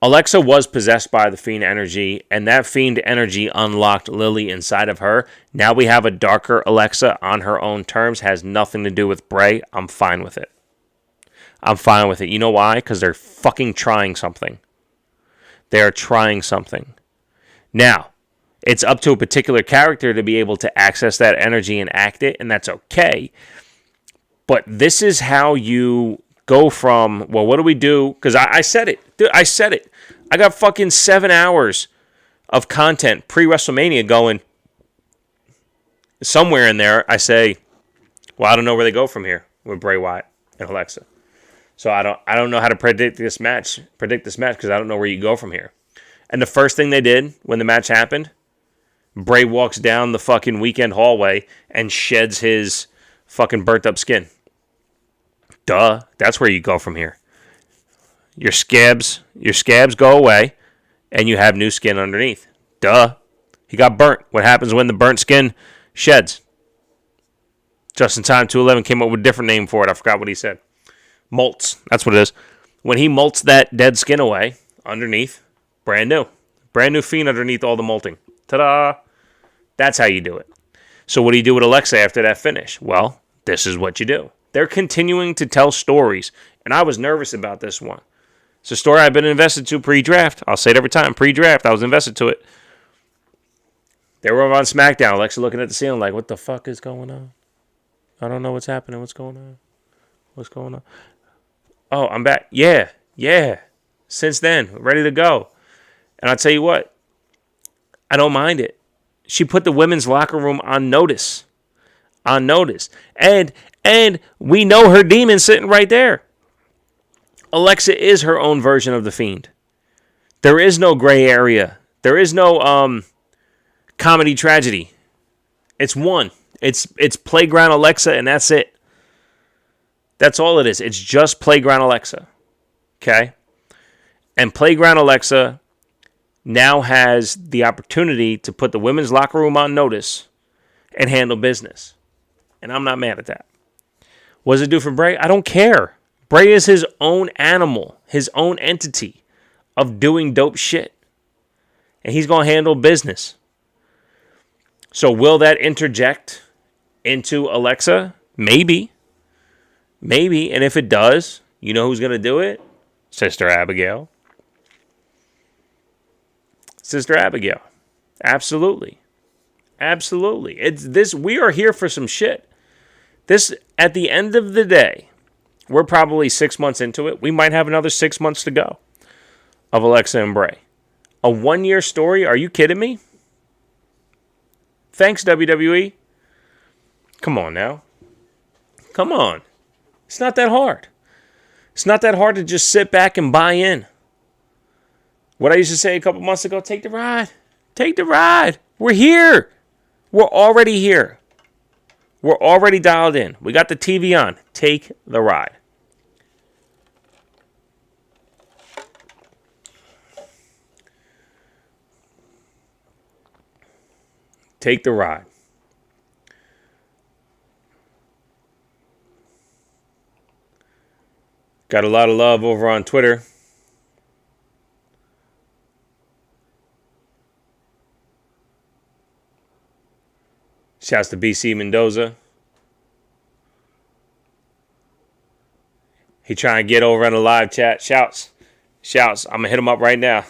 Alexa was possessed by the Fiend energy, and that Fiend energy unlocked Lily inside of her. Now we have a darker Alexa on her own terms, has nothing to do with Bray. I'm fine with it. I'm fine with it. You know why? Because they're fucking trying something. They are trying something. Now, it's up to a particular character to be able to access that energy and act it, and that's okay. But this is how you go from, well, what do we do? Because I said it. Dude, I said it. I got fucking 7 hours of content pre-WrestleMania going. Somewhere in there, I say, well, I don't know where they go from here with Bray Wyatt and Alexa. So I don't know how to predict this match because I don't know where you go from here. And the first thing they did when the match happened, Bray walks down the fucking weekend hallway and sheds his fucking burnt up skin. Duh, that's where you go from here. Your scabs go away and you have new skin underneath. Duh. He got burnt. What happens when the burnt skin sheds? Just in time 211 came up with a different name for it. I forgot what he said. Molts. That's what it is. When he molts that dead skin away underneath, brand new. Brand new Fiend underneath all the molting. Ta-da! That's how you do it. So what do you do with Alexa after that finish? Well, this is what you do. They're continuing to tell stories, and I was nervous about this one. It's a story I've been invested to pre-draft. I'll say it every time. Pre-draft, I was invested to it. They were on SmackDown. Alexa looking at the ceiling like, what the fuck is going on? I don't know what's happening. What's going on? What's going on? Oh, I'm back. Yeah. Since then, ready to go. And I'll tell you what, I don't mind it. She put the women's locker room on notice. On notice. And we know her demon sitting right there. Alexa is her own version of the Fiend. There is no gray area. There is no comedy tragedy. It's one. It's Playground Alexa, and that's it. That's all it is. It's just Playground Alexa. Okay? And Playground Alexa now has the opportunity to put the women's locker room on notice and handle business. And I'm not mad at that. What does it do for Bray? I don't care. Bray is his own animal, his own entity of doing dope shit. And he's going to handle business. So will that interject into Alexa? Maybe. Maybe. And if it does, you know who's going to do it? Sister Abigail. Sister Abigail. Absolutely. Absolutely. It's this. We are here for some shit. This, at the end of the day, we're probably 6 months into it. We might have another 6 months to go of Alexa and Bray. A 1 year story? Are you kidding me? Thanks, WWE. Come on now. Come on. It's not that hard. It's not that hard to just sit back and buy in. What I used to say a couple months ago, take the ride. Take the ride. We're here. We're already here. We're already dialed in. We got the TV on. Take the ride. Take the ride. Got a lot of love over on Twitter. Shouts to BC Mendoza. He trying to get over on the live chat. Shouts. I'm going to hit him up right now.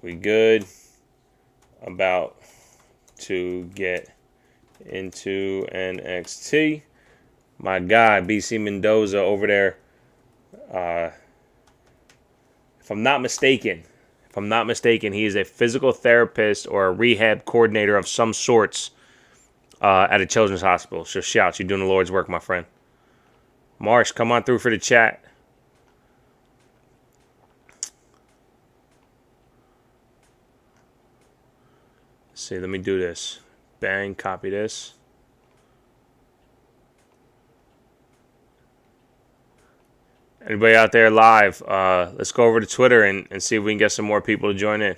We good. About to get into NXT. My guy, BC Mendoza over there. If I'm not mistaken, he is a physical therapist or a rehab coordinator of some sorts at a children's hospital. So shouts, you're doing the Lord's work, my friend. Marsh, come on through for the chat. Let's see, let me do this. Bang, copy this. Anybody out there live, let's go over to Twitter and see if we can get some more people to join in.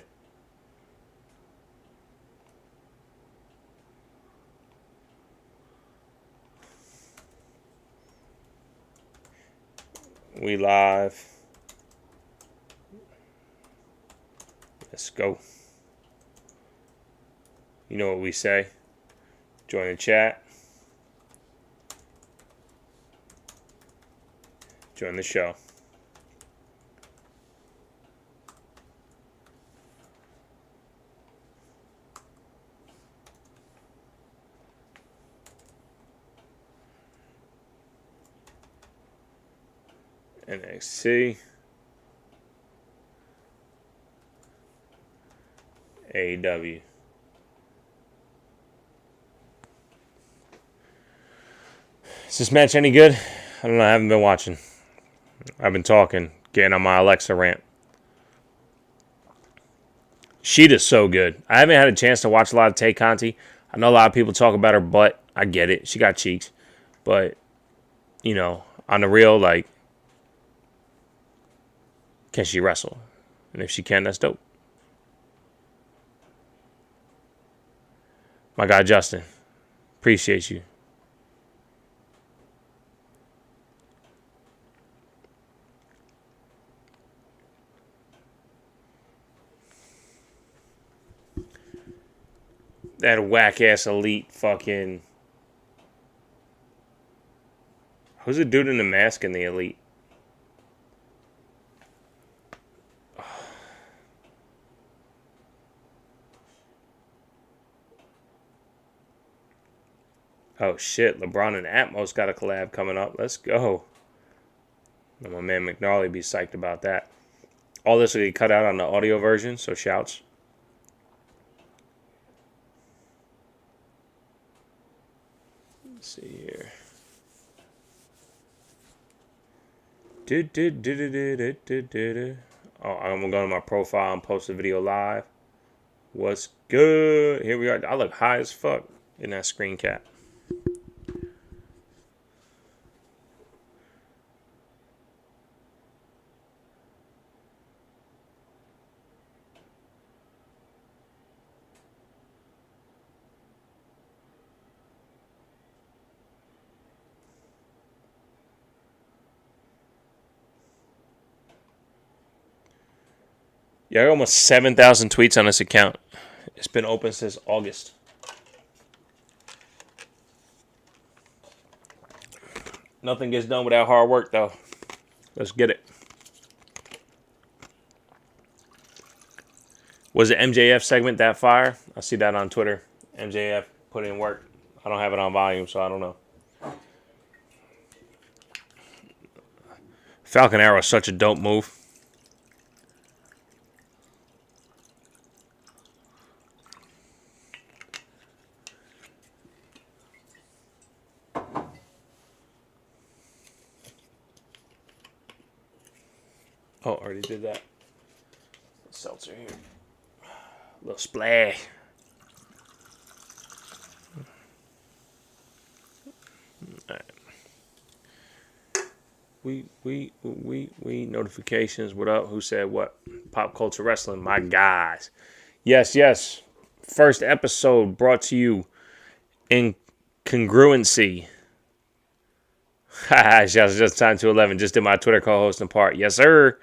We live. Let's go. You know what we say. Join the chat. Join the show. NXT. AEW. Is this match any good? I don't know. I haven't been watching. I've been talking, getting on my Alexa rant. Kishida's so good. I haven't had a chance to watch a lot of Tay Conti. I know a lot of people talk about her butt. I get it. She got cheeks. But, you know, on the real, like, can she wrestle? And if she can, that's dope. My guy, Justin. Appreciate you. That whack-ass elite fucking... Who's the dude in the mask in the elite? Oh, shit. LeBron and Atmos got a collab coming up. Let's go. And my man McNally be psyched about that. All this will be cut out on the audio version, so shouts. Let's see here. Oh, I'm going to go to my profile and post the video live. What's good? Here we are. I look high as fuck in that screen cap. Yeah, I got almost 7,000 tweets on this account. It's been open since August. Nothing gets done without hard work, though. Let's get it. Was the MJF segment that fire? I see that on Twitter. MJF put in work. I don't have it on volume, so I don't know. Falcon Arrow is such a dope move. Oh, already did that. Seltzer here. A little splash. All right. We notifications. What up? Who said what? Pop Culture Wrestling. My guys. Yes. First episode brought to you in congruency. Just time to 11. Just did my Twitter co-hosting part. Yes, sir.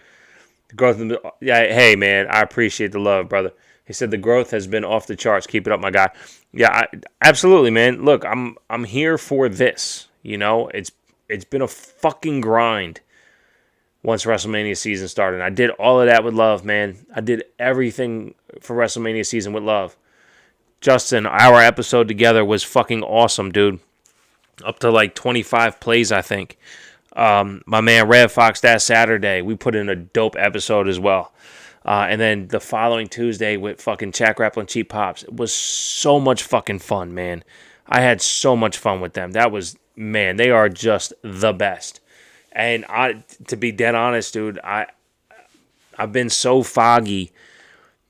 The growth. Yeah. Hey, man. I appreciate the love, brother. He said the growth has been off the charts. Keep it up, my guy. Yeah, absolutely, man. Look, I'm here for this. You know, it's been a fucking grind once WrestleMania season started. I did all of that with love, man. I did everything for WrestleMania season with love. Justin, our episode together was fucking awesome, dude. Up to like 25 plays, I think. My man Red Fox that Saturday, we put in a dope episode as well. And then the following Tuesday with fucking Chat Grapple and Cheap Pops. It was so much fucking fun, man. I had so much fun with them. That was, man, they are just the best. And to be dead honest, dude, I've been so foggy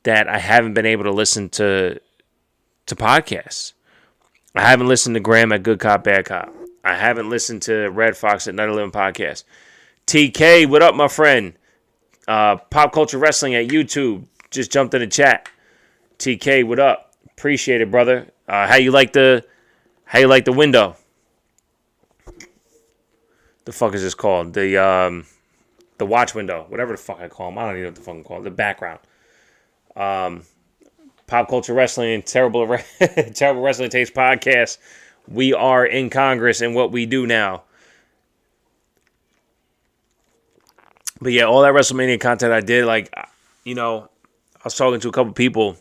that I haven't been able to listen to podcasts. I haven't listened to Graham at Good Cop, Bad Cop. I haven't listened to Red Fox at Night 11 Podcast. TK, what up, my friend? Pop Culture Wrestling at YouTube. Just jumped in the chat. TK, what up? Appreciate it, brother. How you like the window? The fuck is this called? The watch window. Whatever the fuck I call them. I don't even know what the fuck I'm called. The background. Pop Culture Wrestling and Terrible Wrestling Taste Podcast. We are in Congress and what we do now. But yeah, all that WrestleMania content I did, like, you know, I was talking to a couple people,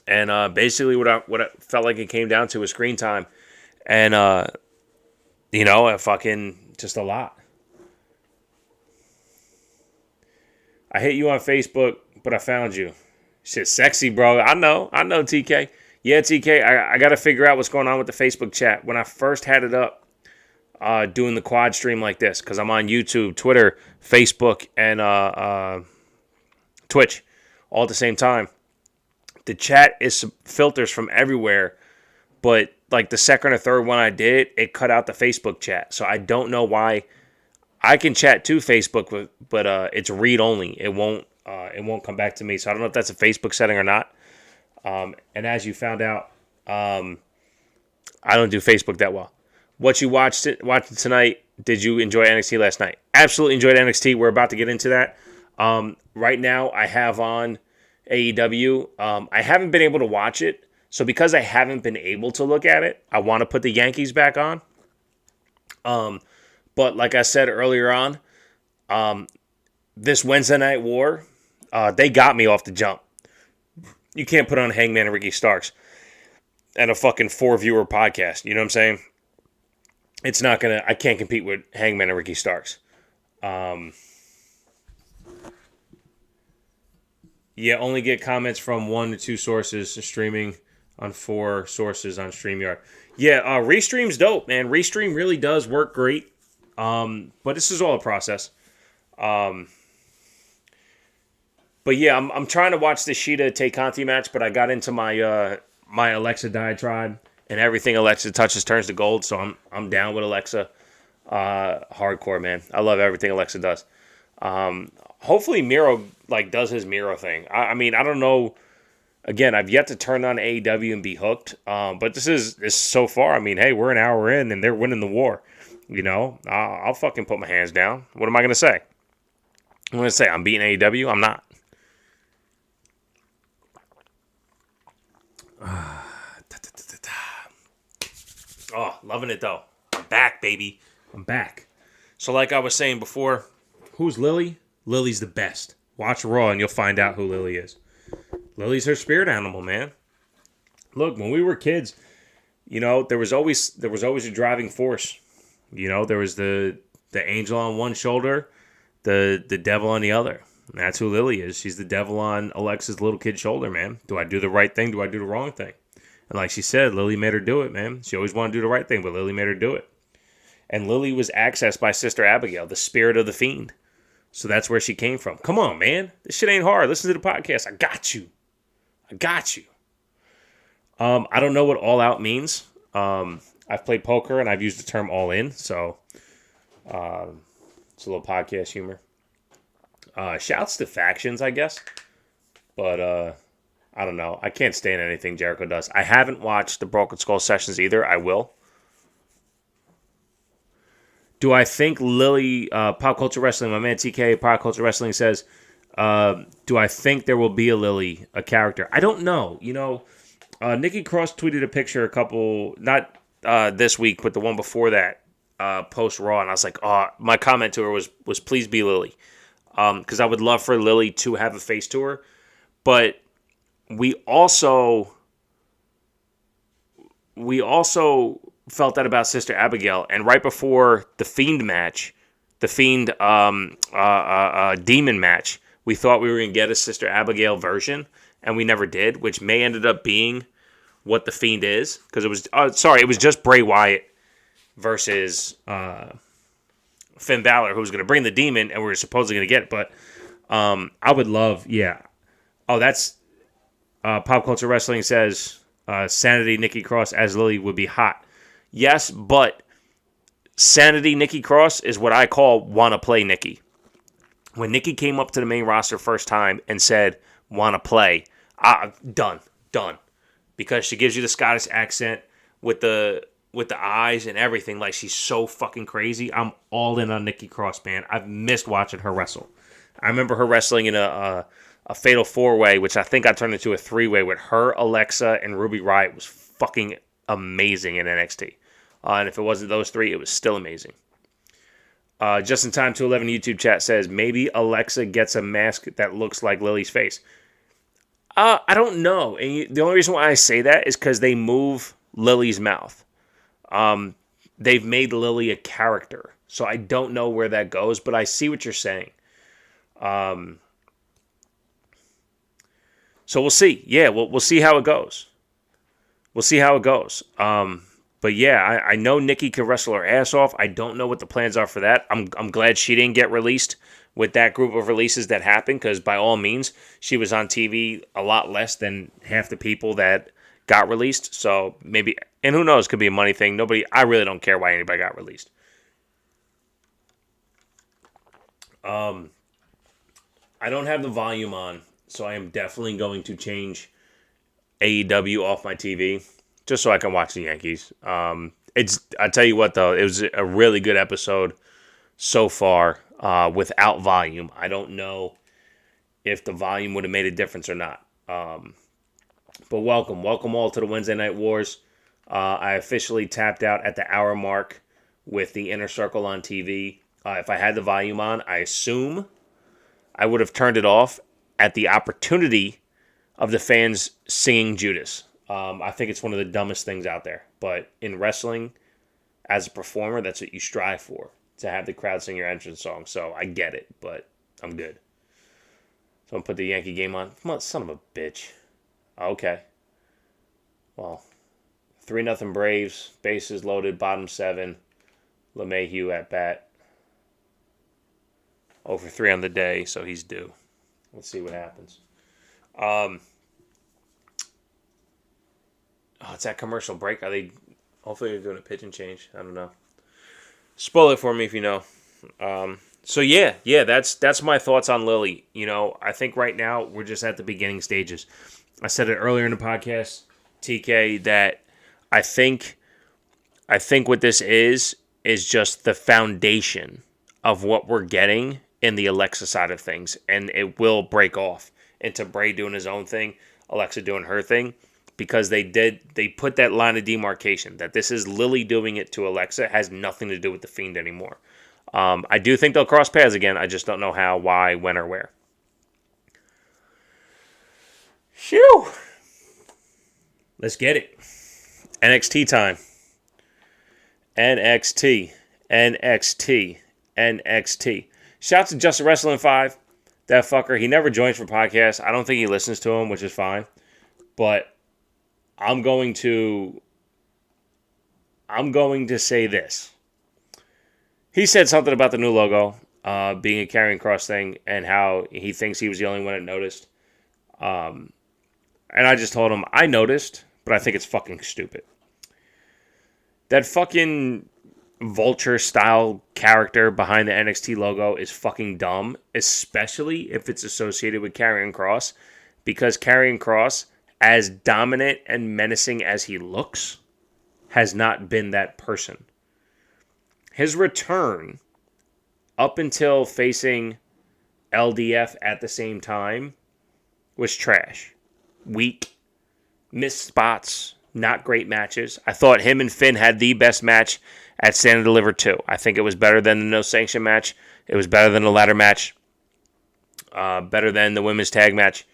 and basically what I felt like it came down to was screen time, and you know, I fucking just a lot. I hit you on Facebook, but I found you. Shit, sexy, bro. I know, TK. Yeah, TK, I got to figure out what's going on with the Facebook chat. When I first had it up, doing the quad stream like this, because I'm on YouTube, Twitter, Facebook, and Twitch all at the same time. The chat is filters from everywhere, but like the second or third one I did, it cut out the Facebook chat. So I don't know why. I can chat to Facebook, but it's read only. It won't come back to me. So I don't know if that's a Facebook setting or not. And as you found out, I don't do Facebook that well. What you watched tonight? Did you enjoy NXT last night? Absolutely enjoyed NXT. We're about to get into that. Right now, I have on AEW. I haven't been able to watch it. So because I haven't been able to look at it, I want to put the Yankees back on. But like I said earlier on, this Wednesday Night War, they got me off the jump. You can't put on Hangman and Ricky Starks and a fucking 4-viewer podcast. You know what I'm saying? It's not going to... I can't compete with Hangman and Ricky Starks. Yeah, only get comments from 1 to 2 sources, streaming on 4 sources on StreamYard. Yeah, Restream's dope, man. Restream really does work great. But this is all a process. But yeah, I'm trying to watch the Shida Tay Conti match, but I got into my Alexa diatribe, and everything Alexa touches turns to gold. So I'm down with Alexa. Hardcore, man. I love everything Alexa does. Hopefully Miro does his Miro thing. I mean, I don't know. Again, I've yet to turn on AEW and be hooked. But this is so far. I mean, hey, we're an hour in and they're winning the war. I'll fucking put my hands down. What am I gonna say? I'm gonna say I'm beating AEW. I'm not. Oh, loving it though. I'm back, baby. I'm back. So like I was saying before, who's Lily? Lily's the best. Watch Raw and you'll find out who Lily is. Lily's her spirit animal, man. Look, when we were kids, there was always a driving force. There was the angel on one shoulder, the devil on the other. And that's who Lily is. She's the devil on Alexa's little kid shoulder, man. Do I do the right thing? Do I do the wrong thing? And like she said, Lily made her do it, man. She always wanted to do the right thing, but Lily made her do it. And Lily was accessed by Sister Abigail, the spirit of the fiend. So that's where she came from. Come on, man. This shit ain't hard. Listen to the podcast. I got you. I don't know what all out means. I've played poker and I've used the term all in. So it's a little podcast humor. Shouts to factions, I guess. But I don't know. I can't stand anything Jericho does. I haven't watched the Broken Skull sessions either. I will. Do I think Lily, Pop Culture Wrestling, my man TK, Pop Culture Wrestling says, do I think there will be a Lily, a character? I don't know. Nikki Cross tweeted a picture not this week, but the one before that, post Raw, and I was like, my comment to her was please be Lily. Because I would love for Lily to have a face to her. But we also felt that about Sister Abigail. And right before the Fiend match, the Fiend Demon match, we thought we were going to get a Sister Abigail version, and we never did, which may ended up being what the Fiend is. Because it was just Bray Wyatt versus Finn Balor, who was going to bring the Demon, and we were supposedly going to get it. But I would love, yeah. Oh, that's Pop Culture Wrestling says Sanity Nikki Cross as Lily would be hot. Yes, but Sanity Nikki Cross is what I call wanna play Nikki. When Nikki came up to the main roster first time and said wanna play, done. Because she gives you the Scottish accent with the eyes and everything, like she's so fucking crazy. I'm all in on Nikki Cross, man. I've missed watching her wrestle. I remember her wrestling in a fatal 4-way, which I think I turned into a 3-way with her, Alexa, and Ruby Riott. Was fucking amazing in NXT. And if it wasn't those three, it was still amazing. Just in time to 11 YouTube chat says, maybe Alexa gets a mask that looks like Lily's face. I don't know. And the only reason why I say that is because they move Lily's mouth. They've made Lily a character. So I don't know where that goes, but I see what you're saying. So we'll see. Yeah, we'll see how it goes. But yeah, I know Nikki can wrestle her ass off. I don't know what the plans are for that. I'm glad she didn't get released with that group of releases that happened, because by all means, she was on TV a lot less than half the people that got released. So maybe, and who knows, could be a money thing. I really don't care why anybody got released. I don't have the volume on, so I am definitely going to change AEW off my TV just so I can watch the Yankees. I tell you what, though, it was a really good episode so far without volume. I don't know if the volume would have made a difference or not. But welcome all to the Wednesday Night Wars. I officially tapped out at the hour mark with the Inner Circle on TV. If I had the volume on, I assume I would have turned it off at the opportunity of the fans singing Judas. I think it's one of the dumbest things out there. But in wrestling, as a performer, that's what you strive for, to have the crowd sing your entrance song. So I get it, but I'm good. So I'm going to put the Yankee game on. Come on, son of a bitch. Okay. Well, 3-0 Braves. Bases loaded, bottom 7. LeMahieu at bat. 0 for 3 on the day, so he's due. Let's see what happens. It's that commercial break. Hopefully they're doing a pigeon change. I don't know. Spoil it for me if you know. So yeah, that's my thoughts on Lily. I think right now we're just at the beginning stages. I said it earlier in the podcast, TK, that I think what this is just the foundation of what we're getting in the Alexa side of things, and it will break off into Bray doing his own thing, Alexa doing her thing, because they put that line of demarcation that this is Lily doing it to Alexa. It has nothing to do with the Fiend anymore. I do think they'll cross paths again. I just don't know how, why, when, or where. Phew! Let's get it. NXT time. NXT. Shout out to Just Wrestling 5. That fucker, he never joins for podcasts. I don't think he listens to them, which is fine. But I'm going to say this. He said something about the new logo being a Karrion Kross thing and how he thinks he was the only one that noticed. And I just told him, I noticed, but I think it's fucking stupid. That fucking vulture-style character behind the NXT logo is fucking dumb, especially if it's associated with Karrion Kross, because Karrion Kross, as dominant and menacing as he looks, has not been that person. His return, up until facing LDF at the same time, was trash. Weak. Missed spots. Not great matches. I thought him and Finn had the best match at Stand and Deliver 2. I think it was better than the No Sanction match. It was better than the ladder match. Better than the women's tag match.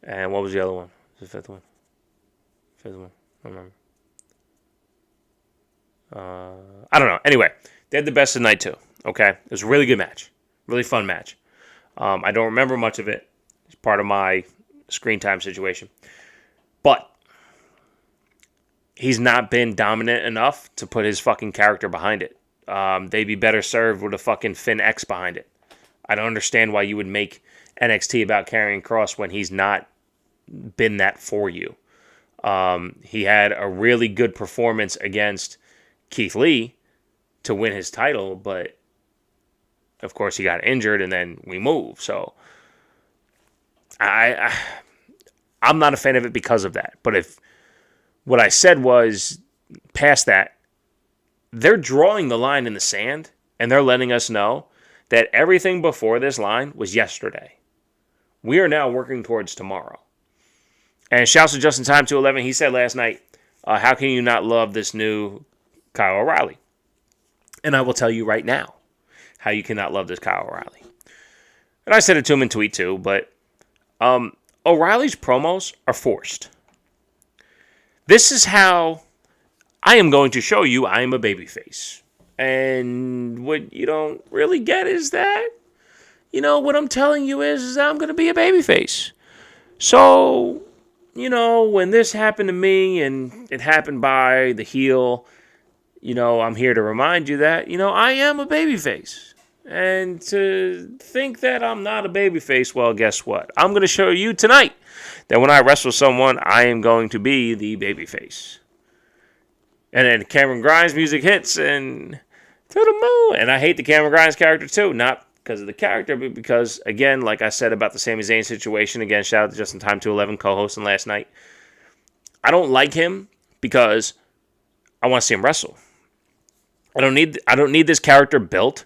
And what was the other one? The fifth one. I don't remember. I don't know. Anyway, they had the best of night 2. Okay? It was a really good match. Really fun match. I don't remember much of it. It's part of my screen time situation. But he's not been dominant enough to put his fucking character behind it. They'd be better served with a fucking Finn X behind it. I don't understand why you would make NXT about Karrion Kross when he's not been that for you. He had a really good performance against Keith Lee to win his title, but of course he got injured and then we moved. So I'm not a fan of it because of that. But if what I said was past that, they're drawing the line in the sand and they're letting us know that everything before this line was yesterday. We are now working towards tomorrow. And shouts to Just in Time 211. He said last night, how can you not love this new Kyle O'Reilly? And I will tell you right now how you cannot love this Kyle O'Reilly. And I said it to him in tweet too, but O'Reilly's promos are forced. This is how I am going to show you I am a babyface. And what you don't really get is that, what I'm telling you is that I'm going to be a babyface. So, when this happened to me and it happened by the heel, I'm here to remind you that, I am a babyface. And to think that I'm not a babyface, well, guess what? I'm going to show you tonight that when I wrestle someone, I am going to be the babyface. And then Cameron Grimes music hits and to the moon. And I hate the Cameron Grimes character too. Not because of the character, but because, again, like I said about the Sami Zayn situation, again, shout out to Just in Time 211 co-hosting last night. I don't like him because I want to see him wrestle. I don't need this character built,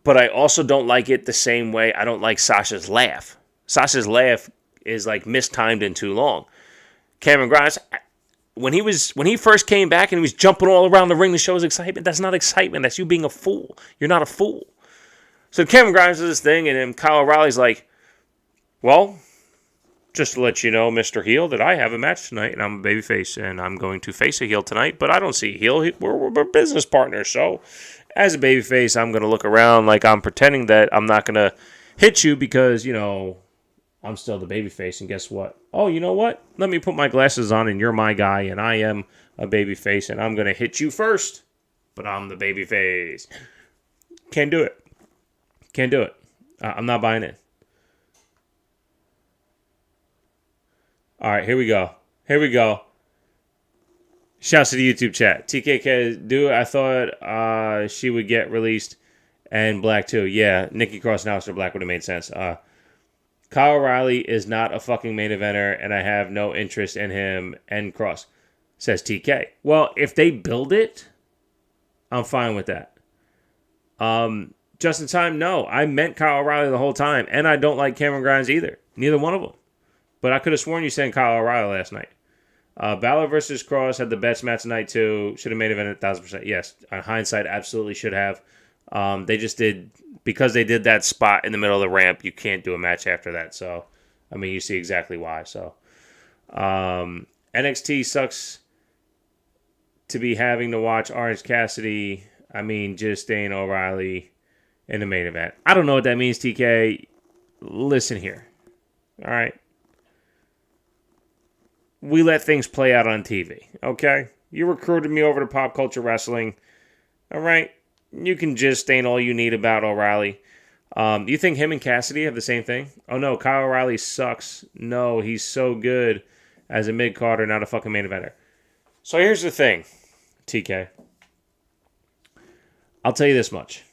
but I also don't like it the same way I don't like Sasha's laugh. Sasha's laugh is like mistimed and too long. Cameron Grimes, when he first came back and he was jumping all around the ring to show his excitement, that's not excitement. That's you being a fool. You're not a fool. So Cameron Grimes does this thing, and then Kyle O'Reilly's like, well, just to let you know, Mr. Heel, that I have a match tonight, and I'm a babyface, and I'm going to face a heel tonight, but I don't see a heel. We're business partners, so as a babyface, I'm going to look around like I'm pretending that I'm not going to hit you because, I'm still the babyface, and guess what? Oh, you know what? Let me put my glasses on, and you're my guy, and I am a babyface, and I'm going to hit you first, but I'm the babyface. Can't do it. I'm not buying it. All right, here we go. Shouts to the YouTube chat. TKK, dude, I thought she would get released and Black too. Yeah, Nikki Cross and Aleister Black would have made sense. Kyle O'Reilly is not a fucking main eventer, and I have no interest in him and Cross, says TK. Well, if they build it, I'm fine with that. Just in time, no. I meant Kyle O'Reilly the whole time, and I don't like Cameron Grimes either. Neither one of them. But I could have sworn you said Kyle O'Reilly last night. Balor versus Cross had the best match tonight too. Should have made event 1,000%. Yes, on hindsight, absolutely should have. They just did, because they did that spot in the middle of the ramp, you can't do a match after that. So, I mean, you see exactly why. So, NXT sucks to be having to watch Orange Cassidy. I mean, just Dane O'Reilly in the main event. I don't know what that means, TK. Listen here. All right. We let things play out on TV, okay? You recruited me over to Pop Culture Wrestling. All right? You can just stain all you need about O'Reilly. You think him and Cassidy have the same thing? Oh, no, Kyle O'Reilly sucks. No, he's so good as a mid-carder, not a fucking main eventer. So here's the thing, TK. I'll tell you this much.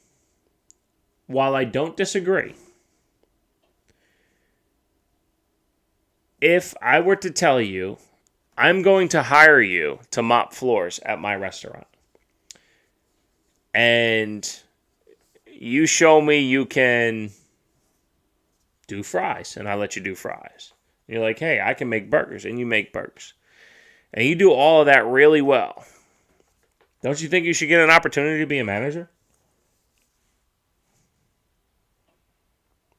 While I don't disagree, if I were to tell you, I'm going to hire you to mop floors at my restaurant, and you show me you can do fries, and I let you do fries. And you're like, hey, I can make burgers, and you make burgers. And you do all of that really well. Don't you think you should get an opportunity to be a manager?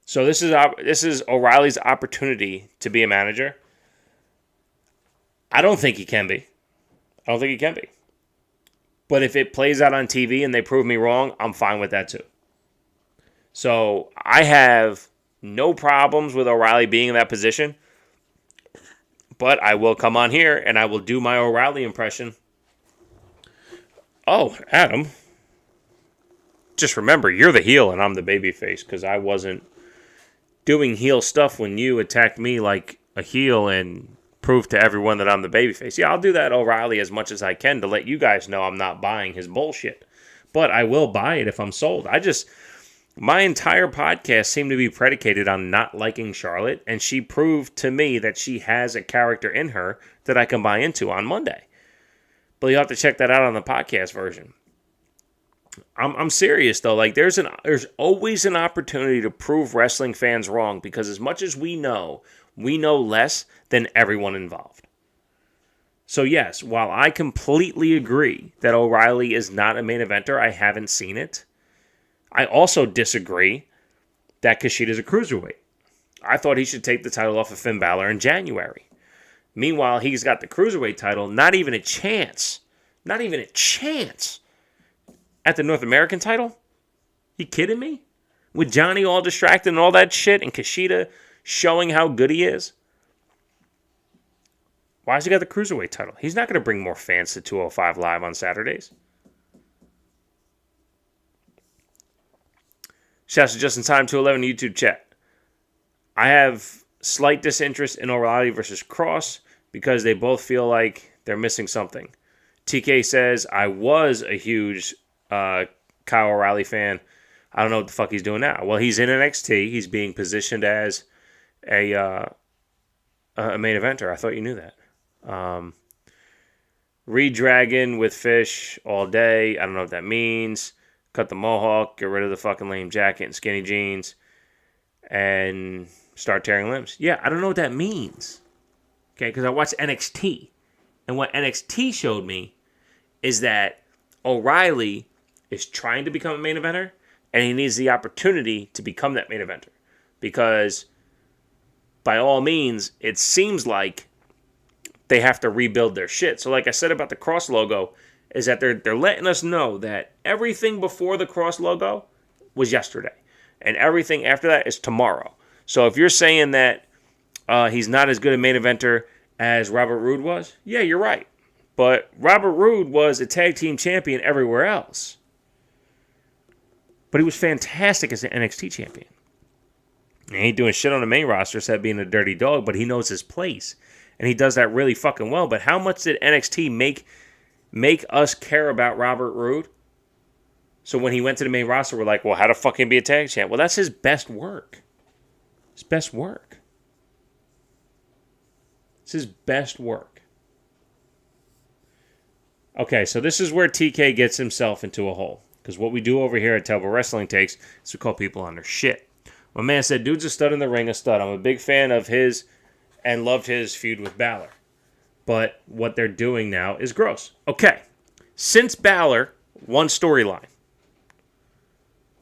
So this is O'Reilly's opportunity to be a manager. I don't think he can be. But if it plays out on TV and they prove me wrong, I'm fine with that too. So I have no problems with O'Reilly being in that position. But I will come on here and I will do my O'Reilly impression. Oh, Adam. Just remember, you're the heel and I'm the babyface, because I wasn't doing heel stuff when you attacked me like a heel and proved to everyone that I'm the babyface. Yeah, I'll do that O'Reilly as much as I can to let you guys know I'm not buying his bullshit. But I will buy it if I'm sold. My entire podcast seemed to be predicated on not liking Charlotte, and she proved to me that she has a character in her that I can buy into on Monday. But you'll have to check that out on the podcast version. I'm serious though. Like there's always an opportunity to prove wrestling fans wrong, because as much as we know less than everyone involved. So yes, while I completely agree that O'Reilly is not a main eventer, I haven't seen it. I also disagree that Kishida's a cruiserweight. I thought he should take the title off of Finn Balor in January. Meanwhile, he's got the cruiserweight title, not even a chance at the North American title? You kidding me? With Johnny all distracted and all that shit, and Kishida showing how good he is? Why has he got the Cruiserweight title? He's not going to bring more fans to 205 Live on Saturdays. Shouts to Just in Time 211 YouTube chat. I have slight disinterest in O'Reilly versus Cross because they both feel like they're missing something. TK says, I was a huge Kyle O'Reilly fan. I don't know what the fuck he's doing now. Well, he's in NXT. He's being positioned as a main eventer. I thought you knew that. Redragon with Fish all day. I don't know what that means. Cut the mohawk, get rid of the fucking lame jacket and skinny jeans, and start tearing limbs. Yeah, I don't know what that means. Okay, because I watched NXT. And what NXT showed me is that O'Reilly is trying to become a main eventer, and he needs the opportunity to become that main eventer. Because, by all means, it seems like they have to rebuild their shit. So like I said about the Cross logo, is that they're letting us know that everything before the Cross logo was yesterday. And everything after that is tomorrow. So if you're saying that he's not as good a main eventer as Robert Roode was, yeah, you're right. But Robert Roode was a tag team champion everywhere else. But he was fantastic as an NXT champion. He ain't doing shit on the main roster except being a dirty dog, but he knows his place. and he does that really fucking well. But how much did NXT make us care about Robert Roode? So when he went to the main roster, we're like, well, how the fuck can he be a tag champ? Well, that's his best work. His best work. It's his best work. Okay, so this is where TK gets himself into a hole. Because what we do over here at Terrible Wrestling Takes is we call people on their shit. My man said, dude's a stud in the ring, a stud. I'm a big fan of his and loved his feud with Balor. But what they're doing now is gross. Okay, since Balor won storyline,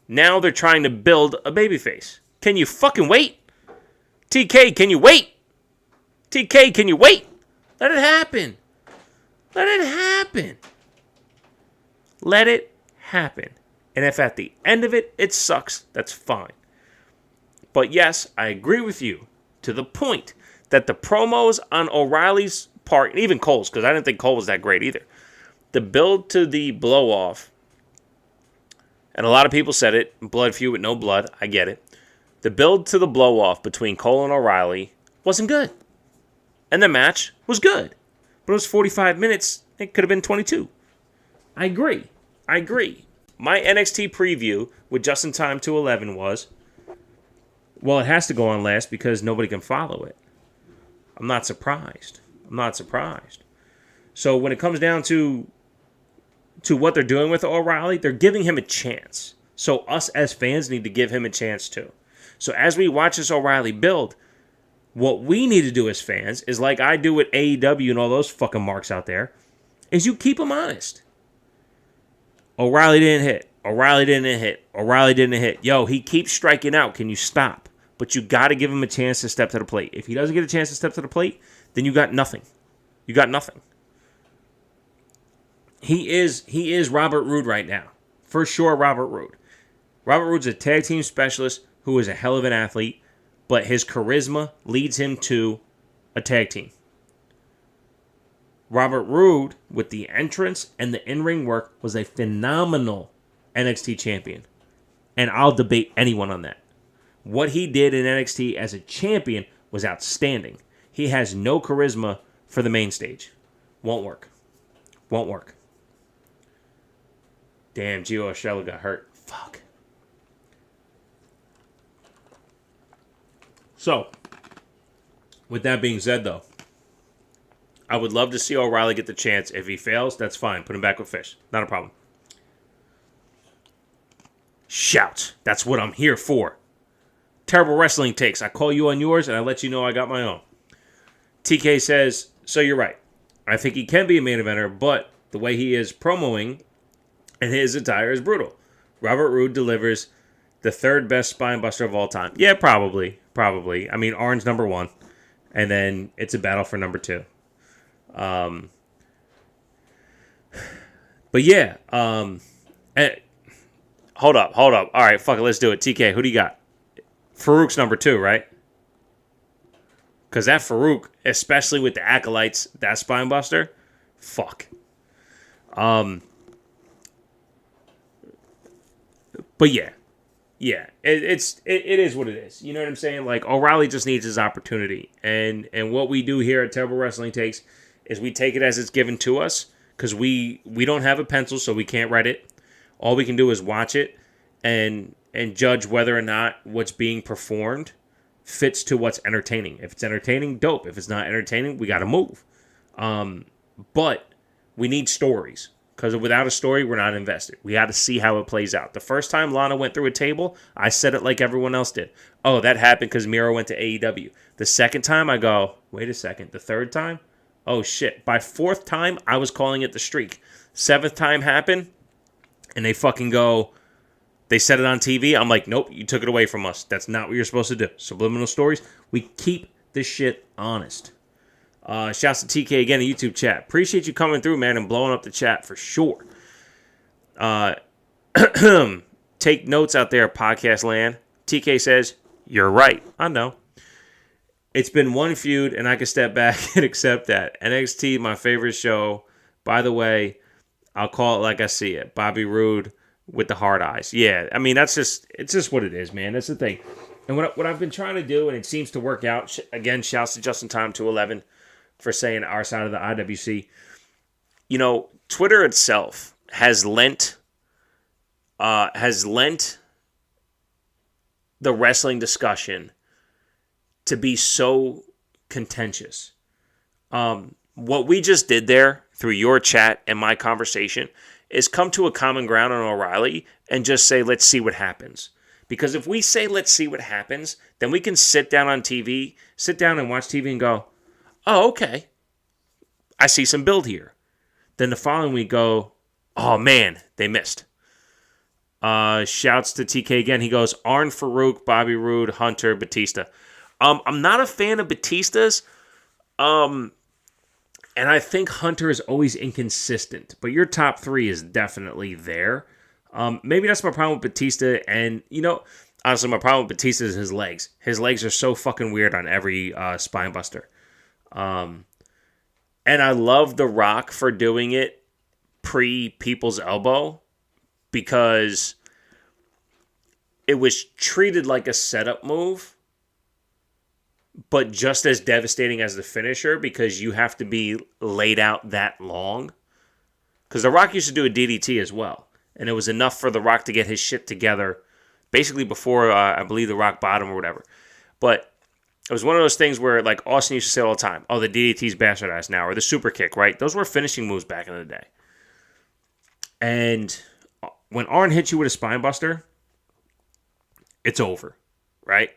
now they're trying to build a babyface. Can you fucking wait? TK, can you wait? TK, can you wait? Let it happen. Let it happen. Let it happen. And if at the end of it, it sucks, that's fine. But yes, I agree with you to the point that the promos on O'Reilly's part, and even Cole's, because I didn't think Cole was that great either, the build to the blow-off, and a lot of people said it, blood feud with no blood, I get it. The build to the blow-off between Cole and O'Reilly wasn't good. And the match was good. But it was 45 minutes, it could have been 22. I agree. My NXT preview with Just in Time 211 was, well, it has to go on last because nobody can follow it. I'm not surprised. So when it comes down to what they're doing with O'Reilly, they're giving him a chance. So us as fans need to give him a chance too. So as we watch this O'Reilly build, what we need to do as fans is like I do with AEW and all those fucking marks out there, is you keep them honest. O'Reilly didn't hit. Yo, he keeps striking out. Can you stop? But you got to give him a chance to step to the plate. If he doesn't get a chance to step to the plate, then you got nothing. He is Robert Roode right now. For sure, Robert Roode. Robert Roode's a tag team specialist who is a hell of an athlete, but his charisma leads him to a tag team. Robert Roode, with the entrance and the in-ring work, was a phenomenal NXT champion. And I'll debate anyone on that. What he did in NXT as a champion was outstanding. He has no charisma for the main stage. Won't work. Damn, Gio Urshela got hurt. Fuck. So, with that being said, though, I would love to see O'Reilly get the chance. If he fails, that's fine. Put him back with Fish. Not a problem. Shout. That's what I'm here for. Terrible Wrestling Takes. I call you on yours, and I let you know I got my own. TK says, so you're right. I think he can be a main eventer, but the way he is promoing and his attire is brutal. Robert Roode delivers the third best spine buster of all time. Yeah, probably. I mean, Orange number 1, and then it's a battle for number 2. But yeah, hold up. All right, fuck it, let's do it. TK, who do you got? Farouk's number 2, right? Because that Farouk, especially with the Acolytes, that spine buster, fuck. But yeah, it is what it is. You know what I'm saying? Like, O'Reilly just needs his opportunity, and what we do here at Terrible Wrestling Takes is we take it as it's given to us, because we don't have a pencil, so we can't write it. All we can do is watch it and judge whether or not what's being performed fits to what's entertaining. If it's entertaining, dope. If it's not entertaining, we got to move. But we need stories, because without a story, we're not invested. We got to see how it plays out. The first time Lana went through a table, I said it like everyone else did. Oh, that happened because Miro went to AEW. The second time, I go, wait a second. The third time? Oh, shit. By fourth time, I was calling it the streak. Seventh time happened, and they fucking go, they said it on TV. I'm like, nope, you took it away from us. That's not what you're supposed to do. Subliminal stories. We keep this shit honest. Shouts to TK again in YouTube chat. Appreciate you coming through, man, and blowing up the chat for sure. Take notes out there, podcast land. TK says, you're right. I know. It's been one feud, and I can step back and accept that. NXT, my favorite show. By the way, I'll call it like I see it. Bobby Roode with the hard eyes. Yeah, I mean, it's just what it is, man. That's the thing. And what I've been trying to do, and it seems to work out, again, shouts to Just in Time 211, for saying our side of the IWC. You know, Twitter itself has lent the wrestling discussion to be so contentious. What we just did there through your chat and my conversation is come to a common ground on O'Reilly and just say, let's see what happens. Because if we say, let's see what happens, then we can sit down and watch TV and go, oh, okay, I see some build here. Then the following week go, oh man, they missed. Shouts to TK again. He goes, Arn, Farouk, Bobby Roode, Hunter, Batista. I'm not a fan of Batista's. And I think Hunter is always inconsistent. But your top three is definitely there. Maybe that's my problem with Batista. And, you know, honestly, my problem with Batista is his legs. His legs are so fucking weird on every spine buster. And I love The Rock for doing it pre-People's Elbow, because it was treated like a setup move, but just as devastating as the finisher, because you have to be laid out that long. Because The Rock used to do a DDT as well, and it was enough for The Rock to get his shit together basically before, I believe, the Rock Bottom or whatever. But it was one of those things where, like Austin used to say all the time, oh, the DDT's bastardized now, or the super kick, right? Those were finishing moves back in the day. And when Arn hits you with a spine buster, it's over, right?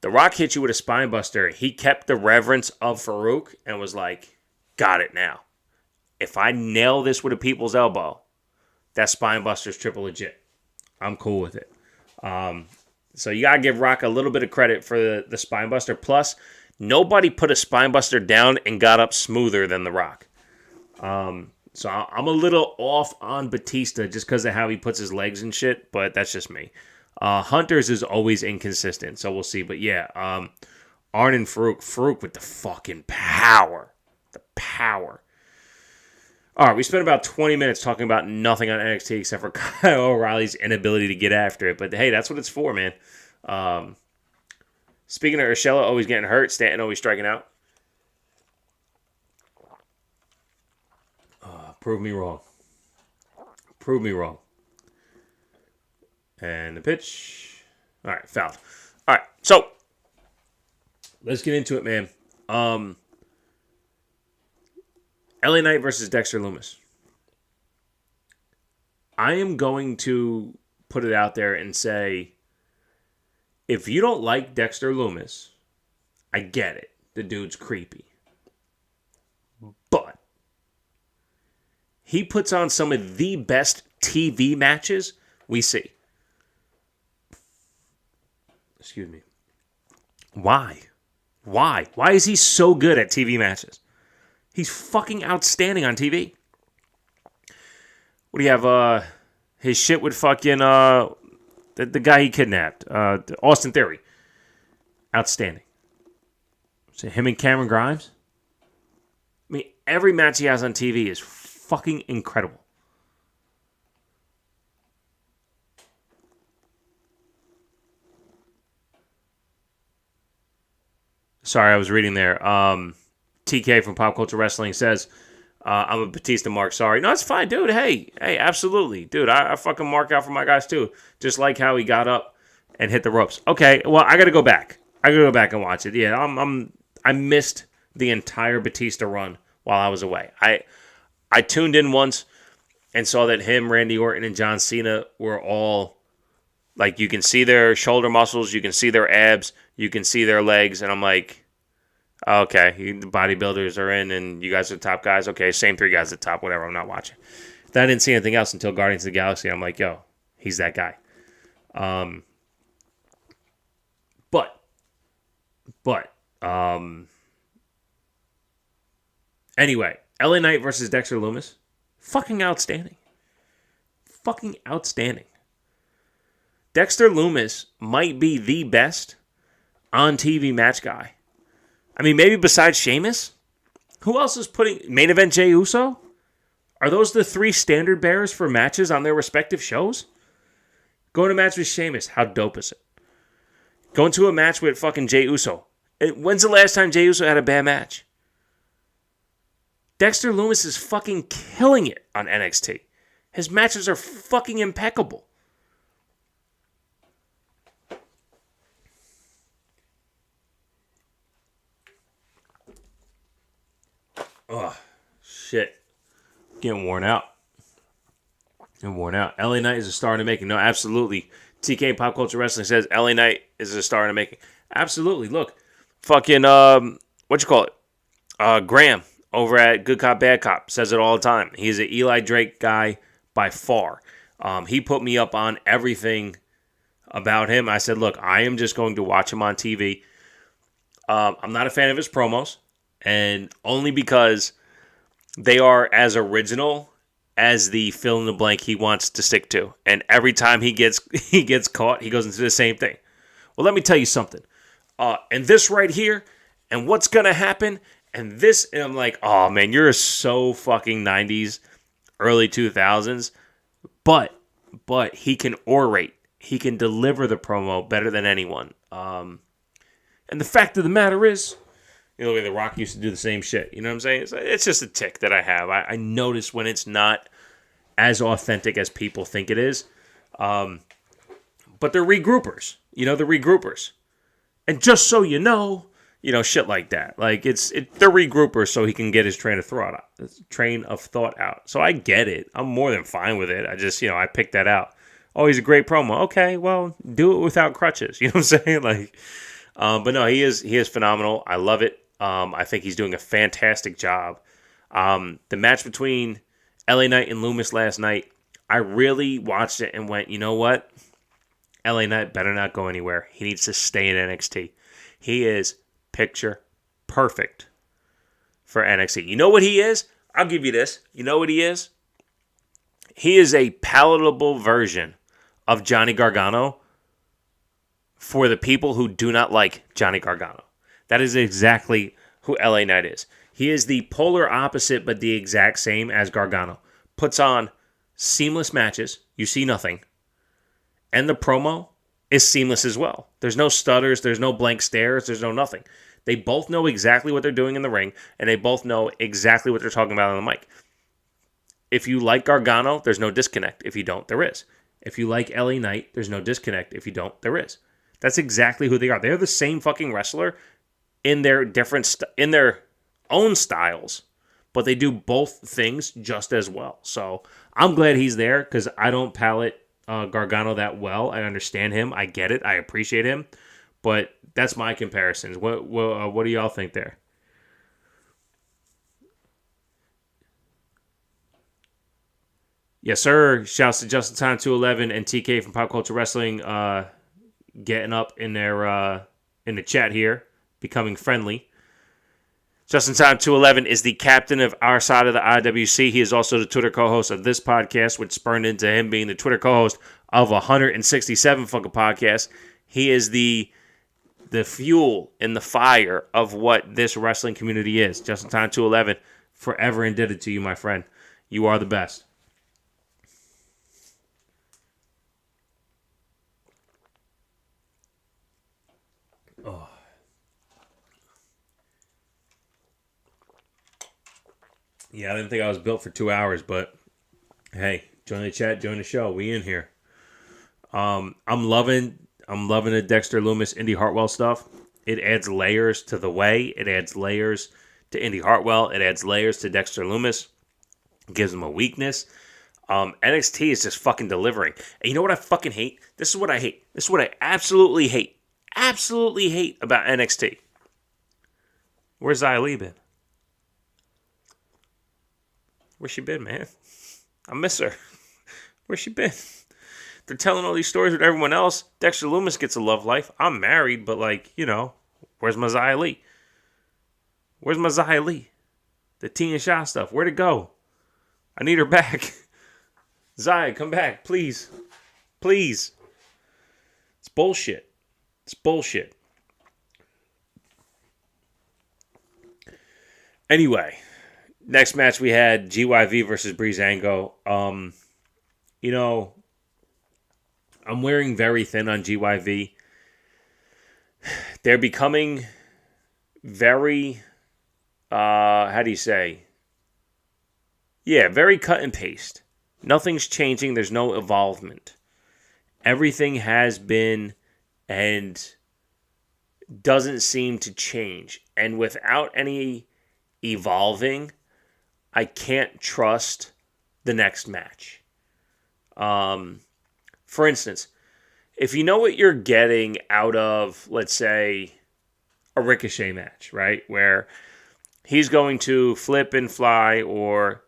The Rock hit you with a spine buster. He kept the reverence of Farouk and was like, got it now. If I nail this with a people's elbow, that spine buster's triple legit. I'm cool with it. So you got to give Rock a little bit of credit for the spine buster. Plus, nobody put a spine buster down and got up smoother than The Rock. So I'm a little off on Batista just because of how he puts his legs and shit, but that's just me. Hunter's is always inconsistent, so we'll see. But yeah, Arn and Farouk with the fucking power. The power. All right, we spent about 20 minutes talking about nothing on NXT except for Kyle O'Reilly's inability to get after it. But hey, that's what it's for, man. Speaking of Urshela always getting hurt, Stanton always striking out. Prove me wrong. Prove me wrong. And the pitch. All right, fouled. All right, so let's get into it, man. LA Knight versus Dexter Loomis. I am going to put it out there and say, if you don't like Dexter Loomis, I get it. The dude's creepy. But he puts on some of the best TV matches we see. Excuse me. Why? Why is he so good at TV matches? He's fucking outstanding on TV. What do you have? His shit with fucking the guy he kidnapped, Austin Theory. Outstanding. So him and Cameron Grimes. I mean, every match he has on TV is fucking incredible. Sorry, I was reading there. TK from Pop Culture Wrestling says, I'm a Batista mark, sorry. No, it's fine, dude. Hey, absolutely. Dude, I fucking mark out for my guys, too. Just like how he got up and hit the ropes. Okay, well, I got to go back. I got to go back and watch it. Yeah, I missed the entire Batista run while I was away. I tuned in once and saw that him, Randy Orton, and John Cena were all, like, you can see their shoulder muscles, you can see their abs, you can see their legs, and I'm like, okay, the bodybuilders are in, and you guys are the top guys. Okay, same three guys at the top, whatever, I'm not watching. Then I didn't see anything else until Guardians of the Galaxy. I'm like, yo, he's that guy. Anyway, LA Knight versus Dexter Loomis, fucking outstanding. Fucking outstanding. Dexter Loomis might be the best on TV match guy. I mean, maybe besides Sheamus? Who else is putting... Main event Jey Uso? Are those the three standard bearers for matches on their respective shows? Going to a match with Sheamus, how dope is it? Going to a match with fucking Jey Uso. When's the last time Jey Uso had a bad match? Dexter Loomis is fucking killing it on NXT. His matches are fucking impeccable. Oh, shit. Getting worn out. LA Knight is a star in the making. No, absolutely. TK Pop Culture Wrestling says LA Knight is a star in the making. Absolutely. Look, fucking, Graham over at Good Cop, Bad Cop says it all the time. He's an Eli Drake guy by far. He put me up on everything about him. I said, look, I am just going to watch him on TV. I'm not a fan of his promos, and only because they are as original as the fill in the blank he wants to stick to. And every time he gets caught, he goes into the same thing. Well, let me tell you something. And this right here, and what's going to happen, and this, and I'm like, oh man, you're so fucking 90s, early 2000s. But he can orate. He can deliver the promo better than anyone. And the fact of the matter is, you know, the way The Rock used to do the same shit. You know what I'm saying? It's just a tick that I have. I notice when it's not as authentic as people think it is. But they're regroupers. You know, they're regroupers. And just so you know, shit like that. Like, they're regroupers so he can get his train of thought out. So I get it. I'm more than fine with it. I just, I picked that out. Oh, he's a great promo. Okay, well, do it without crutches. You know what I'm saying? Like, but no, he is phenomenal. I love it. I think he's doing a fantastic job. The match between LA Knight and Loomis last night, I really watched it and went, you know what? LA Knight better not go anywhere. He needs to stay in NXT. He is picture perfect for NXT. You know what he is? I'll give you this. You know what he is? He is a palatable version of Johnny Gargano for the people who do not like Johnny Gargano. That is exactly who LA Knight is. He is the polar opposite, but the exact same as Gargano. Puts on seamless matches. You see nothing. And the promo is seamless as well. There's no stutters. There's no blank stares. There's no nothing. They both know exactly what they're doing in the ring, and they both know exactly what they're talking about on the mic. If you like Gargano, there's no disconnect. If you don't, there is. If you like LA Knight, there's no disconnect. If you don't, there is. That's exactly who they are. They're the same fucking wrestler in their in their own styles, but they do both things just as well. So I'm glad he's there because I don't palate Gargano that well. I understand him. I get it. I appreciate him. But that's my comparisons. What do y'all think there? Yes, sir. Shouts to Just in Time 211 and TK from Pop Culture Wrestling getting up in their in the chat here, becoming friendly. Just in Time 211 is the captain of our side of the IWC. He is also the Twitter co-host of this podcast, which spurned into him being the Twitter co-host of 167 fucking podcasts. He is the fuel and the fire of what this wrestling community is. Just in Time 211, forever indebted to you, my friend. You are the best. Oh. Yeah, I didn't think I was built for 2 hours, but hey, join the chat, join the show. We in here. I'm loving the Dexter Loomis, Indy Hartwell stuff. It adds layers to the way. It adds layers to Indy Hartwell. It adds layers to Dexter Loomis. It gives him a weakness. NXT is just fucking delivering. And you know what I fucking hate? This is what I hate. This is what I absolutely hate. Absolutely hate about NXT. Where's Xia Li been? Where's she been, man? I miss her. Where's she been? They're telling all these stories with everyone else. Dexter Loomis gets a love life. I'm married, but where's my Xia Li? Where's my Xia Li? The Tina Shah stuff. Where'd it go? I need her back. Xia, come back, please. Please. It's bullshit. It's bullshit. Anyway, next match we had GYV versus Breezango. I'm wearing very thin on GYV. They're becoming very, Yeah, very cut and paste. Nothing's changing. There's no evolvement. Everything has been and doesn't seem to change. And without any evolving, I can't trust the next match. For instance, if you know what you're getting out of, let's say, a Ricochet match, right? Where he's going to flip and fly, or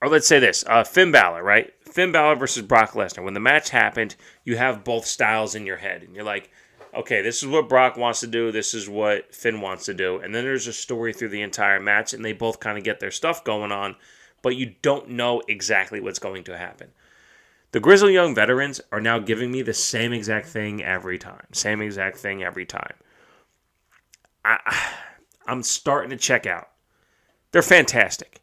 let's say this, Finn Balor, right? Finn Balor versus Brock Lesnar. When the match happened, you have both styles in your head. And you're like, okay, this is what Brock wants to do. This is what Finn wants to do. And then there's a story through the entire match, and they both kind of get their stuff going on, but you don't know exactly what's going to happen. The Grizzled Young Veterans are now giving me the same exact thing every time. Same exact thing every time. I'm starting to check out. They're fantastic.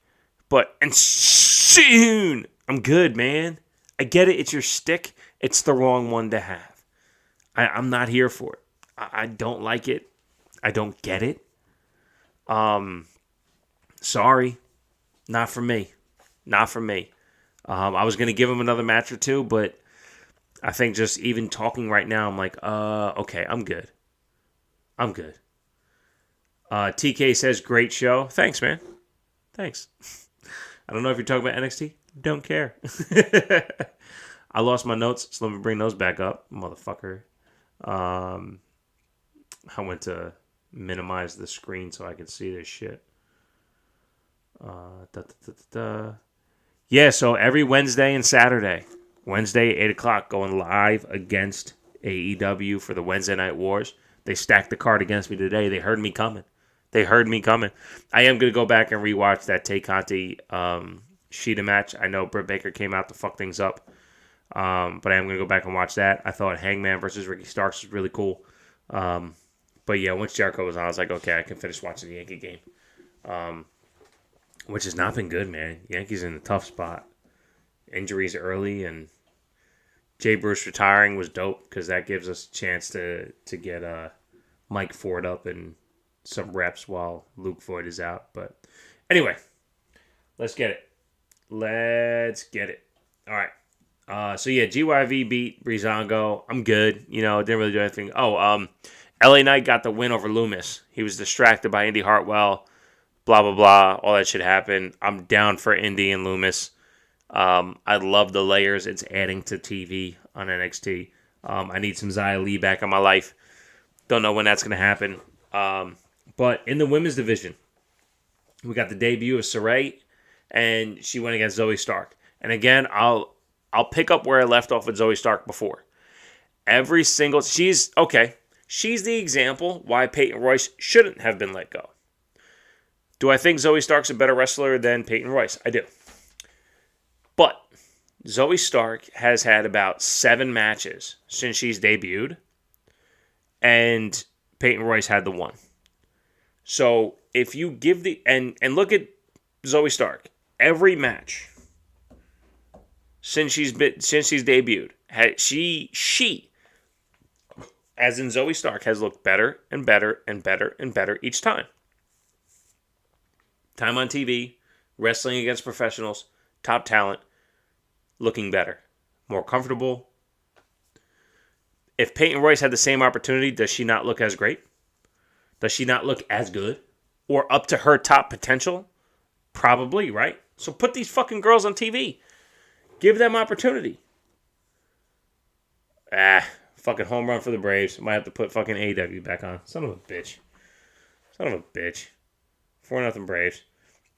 And soon, I'm good, man. I get it. It's your stick. It's the wrong one to have. I'm not here for it. I don't like it. I don't get it. Sorry. Not for me. Not for me. I was going to give him another match or two, but I think just even talking right now, I'm like, okay, I'm good. I'm good. TK says, great show. Thanks, man. Thanks. I don't know if you're talking about NXT. Don't care. I lost my notes, so let me bring those back up, motherfucker. I went to minimize the screen so I could see this shit. Yeah, so every Wednesday and Saturday. Wednesday, 8 o'clock, going live against AEW for the Wednesday Night Wars. They stacked the card against me today. They heard me coming. I am going to go back and rewatch that Tay Conti Kishida match. I know Britt Baker came out to fuck things up. But I am going to go back and watch that. I thought Hangman versus Ricky Starks was really cool. But yeah, once Jericho was on, I was like, okay, I can finish watching the Yankee game. Which has not been good, man. Yankees in a tough spot. Injuries early, and Jay Bruce retiring was dope because that gives us a chance to get Mike Ford up and some reps while Luke Voigt is out. But anyway, let's get it. All right. So yeah, GYV beat Breezango. I'm good. Didn't really do anything. LA Knight got the win over Loomis. He was distracted by Indy Hartwell. Blah, blah, blah. All that shit happened. I'm down for Indy and Loomis. I love the layers it's adding to TV on NXT. I need some Xia Li back in my life. Don't know when that's going to happen. But in the women's division, we got the debut of Saray, and she went against Zoe Stark. And again, I'll pick up where I left off with Zoe Stark before. She's the example why Peyton Royce shouldn't have been let go. Do I think Zoe Stark's a better wrestler than Peyton Royce? I do. But Zoe Stark has had about 7 matches since she's debuted, and Peyton Royce had the 1. So if you give and look at Zoe Stark, every match since she's debuted, she as in Zoe Stark has looked better and better and better and better each time. Time on TV, wrestling against professionals, top talent, looking better, more comfortable. If Peyton Royce had the same opportunity, does she not look as great? Does she not look as good? Or up to her top potential? Probably, right? So put these fucking girls on TV. Give them opportunity. Fucking home run for the Braves. Might have to put fucking AEW back on. Son of a bitch. 4-0 Braves.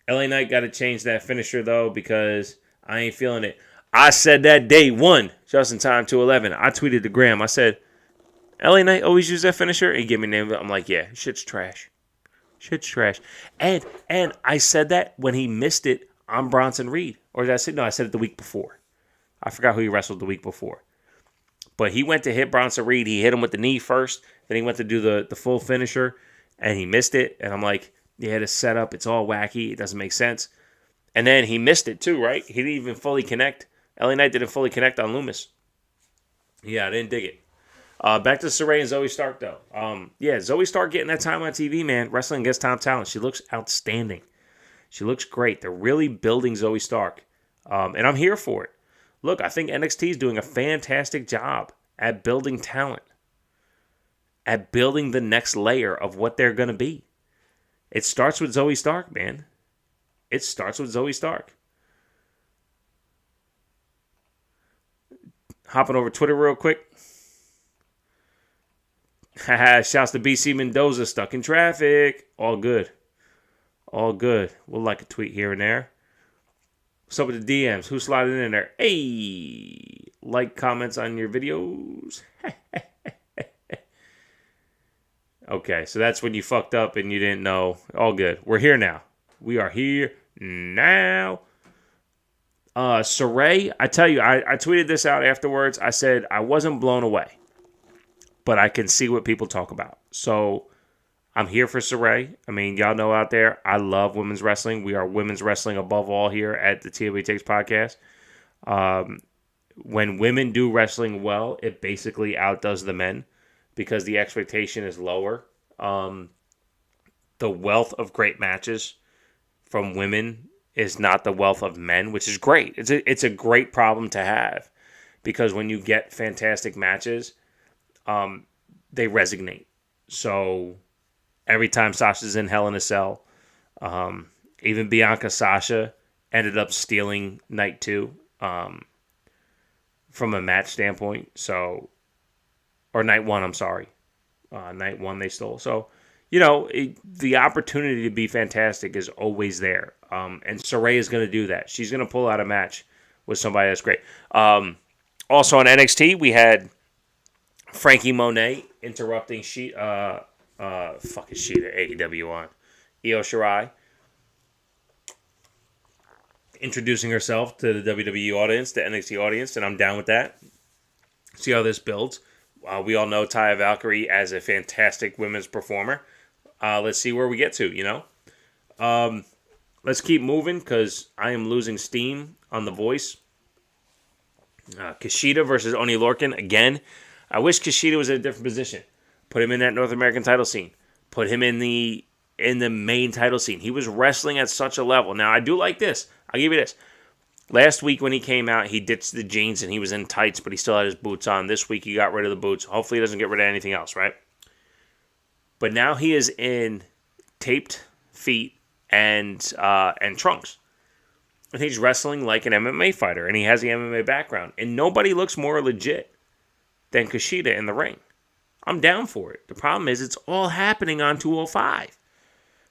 LA Knight got to change that finisher, though, because I ain't feeling it. I said that day 1, just in time to 11. I tweeted to Graham. I said, LA Knight always use that finisher? He gave me a name. I'm like, yeah, shit's trash. And I said that when he missed it on Bronson Reed. Or did I say, no, I said it the week before. I forgot who he wrestled the week before. But he went to hit Bronson Reed. He hit him with the knee first. Then he went to do the full finisher. And he missed it. And I'm like, yeah, the setup, it's all wacky. It doesn't make sense. And then he missed it too, right? He didn't even fully connect. LA Knight didn't fully connect on Loomis. Yeah, I didn't dig it. Back to Saray and Zoe Stark, though. Zoe Stark getting that time on TV, man. Wrestling against top talent. She looks outstanding. She looks great. They're really building Zoe Stark. And I'm here for it. Look, I think NXT is doing a fantastic job at building talent, at building the next layer of what they're going to be. It starts with Zoe Stark, man. It starts with Zoe Stark. Hopping over Twitter real quick. Shouts to BC Mendoza, stuck in traffic. All good. All good. We'll like a tweet here and there. What's up with the DMs? Who slided in there? Hey! Like, comments on your videos. Okay, so that's when you fucked up and you didn't know. All good. We're here now. We are here now. Saray, I tell you, I tweeted this out afterwards. I said I wasn't blown away, but I can see what people talk about. So I'm here for Saray. I mean, y'all know out there, I love women's wrestling. We are women's wrestling above all here at the TLB Takes podcast. When women do wrestling well, it basically outdoes the men because the expectation is lower. The wealth of great matches from women is not the wealth of men, which is great. It's a great problem to have because when you get fantastic matches, they resonate. So every time Sasha's in Hell in a Cell, even Bianca Sasha ended up stealing night 2 from a match standpoint. So, or night 1, I'm sorry. Night 1 they stole. So, the opportunity to be fantastic is always there. And Saray is going to do that. She's going to pull out a match with somebody that's great. Also on NXT, we had Frankie Monet interrupting Shida, AEW on Io Shirai, introducing herself to the WWE audience, the NXT audience, and I'm down with that. See how this builds. We all know Taya Valkyrie as a fantastic women's performer. Let's see where we get to, Let's keep moving because I am losing steam on the voice. Kishida versus Oni Lorcan. Again, I wish Kishida was in a different position. Put him in that North American title scene. Put him in the main title scene. He was wrestling at such a level. Now, I do like this. I'll give you this. Last week when he came out, he ditched the jeans and he was in tights, but he still had his boots on. This week he got rid of the boots. Hopefully he doesn't get rid of anything else, right? But now he is in taped feet and trunks. And he's wrestling like an MMA fighter, and he has the MMA background. And nobody looks more legit than Kishida in the ring. I'm down for it. The problem is it's all happening on 205.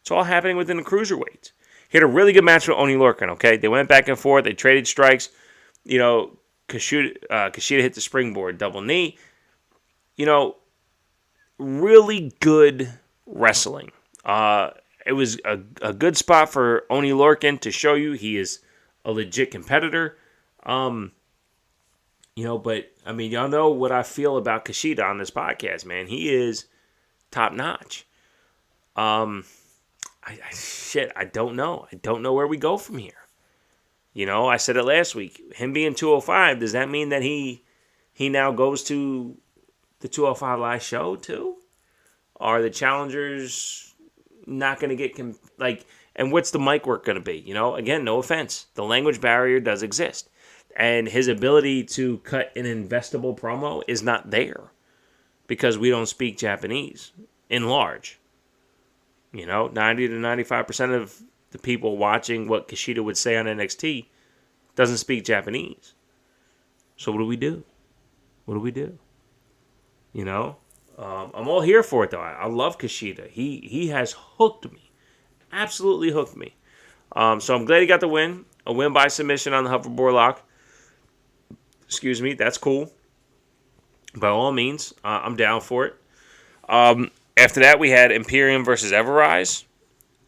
It's all happening within the cruiserweights. He had a really good match with Oni Lorcan, okay? They went back and forth. They traded strikes. Kishida hit the springboard, double knee. Really good wrestling. It was a good spot for Oni Lorcan to show you he is a legit competitor. But, y'all know what I feel about Kishida on this podcast, man. He is top notch. I don't know. I don't know where we go from here. I said it last week. Him being 205, does that mean that he now goes to the 205 Live show too? Are the challengers not going to get and what's the mic work going to be? Again, no offense. The language barrier does exist. And his ability to cut an investable promo is not there because we don't speak Japanese in large. 90 to 95% of the people watching what Kishida would say on NXT doesn't speak Japanese. So what do we do? I'm all here for it, though. I love Kishida. He has hooked me. Absolutely hooked me. So I'm glad he got the win. A win by submission on the hoverboard lock. Excuse me. That's cool. By all means, I'm down for it. After that, we had Imperium versus Everrise.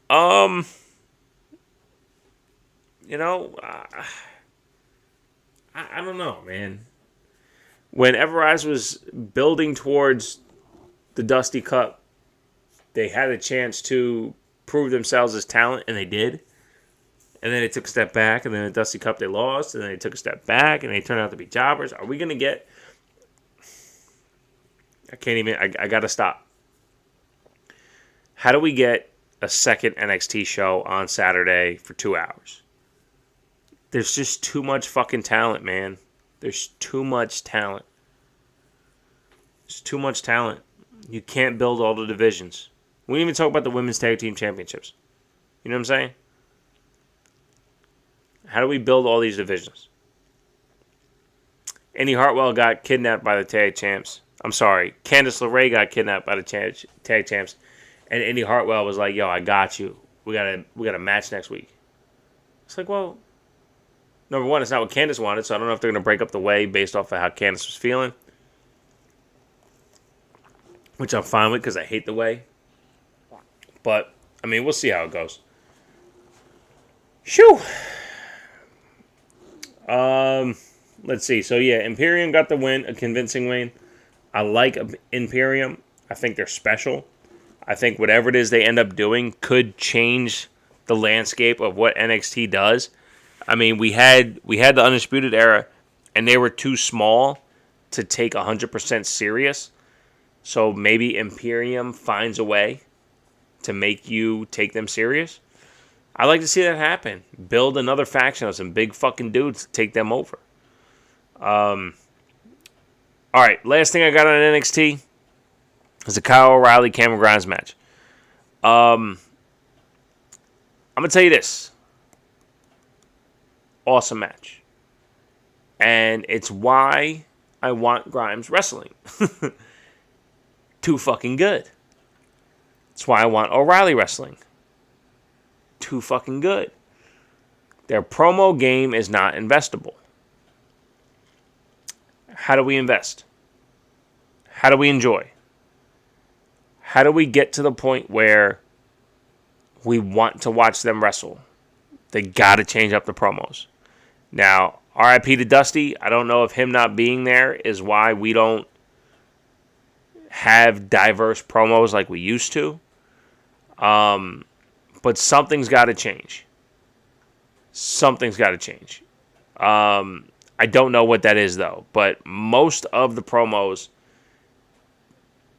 I don't know, man. When Everrise was building towards the Dusty Cup, they had a chance to prove themselves as talent, and they did. And then they took a step back, and then the Dusty Cup they lost, and then they took a step back, and they turned out to be jobbers. Are we going to get... I can't even... I got to stop. How do we get a second NXT show on Saturday for 2 hours. There's just too much fucking talent, man. There's too much talent. There's too much talent. You can't build all the divisions. We didn't even talk about the Women's Tag Team Championships. You know what I'm saying? How do we build all these divisions? Andy Hartwell got kidnapped by the tag champs. I'm sorry. Candice LeRae got kidnapped by the tag champs. And Andy Hartwell was like, yo, I got you. We got a match next week. It's like, well, number one, it's not what Candice wanted, so I don't know if they're going to break up the way based off of how Candice was feeling. Which I'm fine with because I hate the way. But, I mean, we'll see how it goes. Shoo! Let's see. So, yeah, Imperium got the win, a convincing win. I like Imperium. I think they're special. I think whatever it is they end up doing could change the landscape of what NXT does. I mean, we had the Undisputed Era, and they were too small to take 100% serious. So maybe Imperium finds a way to make you take them serious. I'd like to see that happen. Build another faction of some big fucking dudes to take them over. All right, last thing I got on NXT is the Kyle O'Reilly Cameron Grimes match. I'm going to tell you this. Awesome match. And it's why I want Grimes wrestling. Too fucking good. That's why I want O'Reilly wrestling. Too fucking good. Their promo game is not investable. How do we invest? How do we enjoy? How do we get to the point where we want to watch them wrestle? They got to change up the promos. Now, RIP to Dusty. I don't know if him not being there is why we don't have diverse promos like we used to. But something's got to change. Something's got to change. I don't know what that is, though. But most of the promos,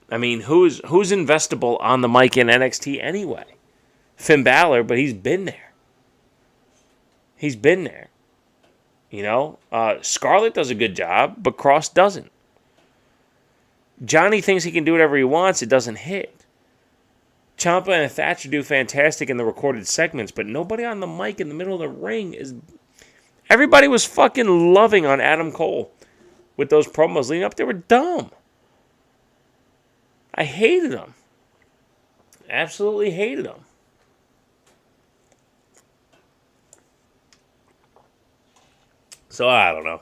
I mean, who's investable on the mic in NXT anyway? Finn Balor, but he's been there. He's been there. You know? Scarlett does a good job, but Cross doesn't. Johnny thinks he can do whatever he wants. It doesn't hit. Ciampa and Thatcher do fantastic in the recorded segments, but nobody on the mic in the middle of the ring is... Everybody was fucking loving on Adam Cole with those promos leading up. They were dumb. I hated them. Absolutely hated them. So I don't know.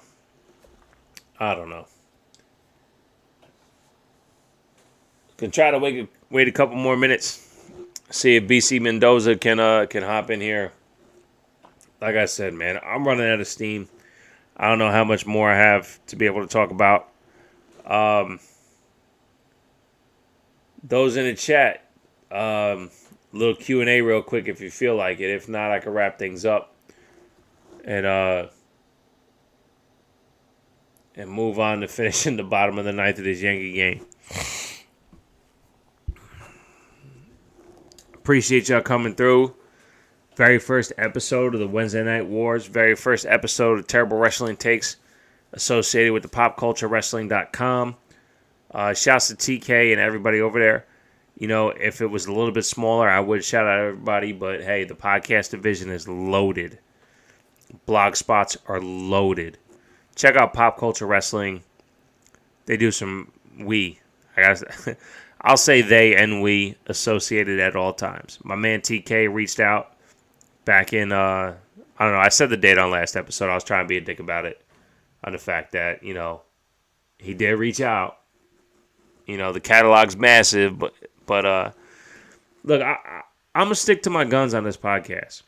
Gonna try to wait a couple more minutes. See if BC Mendoza can hop in here. Like I said, man, I'm running out of steam. I don't know how much more I have to be able to talk about. Those in the chat, little Q&A real quick if you feel like it. If not, I can wrap things up and move on to finishing the bottom of the ninth of this Yankee game. Appreciate y'all coming through. Very first episode of the Wednesday Night Wars. Very first episode of Terrible Wrestling Takes associated with the PopCultureWrestling.com. Shouts to TK and everybody over there. You know, if it was a little bit smaller, I would shout out everybody. But, hey, the podcast division is loaded. Blog spots are loaded. Check out Pop Culture Wrestling. They do some I'll say they and we associated at all times. My man TK reached out back in, I don't know, I said the date on last episode. I was trying to be a dick about it. On the fact that, you know, he did reach out. You know, the catalog's massive, but look, I'm going to stick to my guns on this podcast.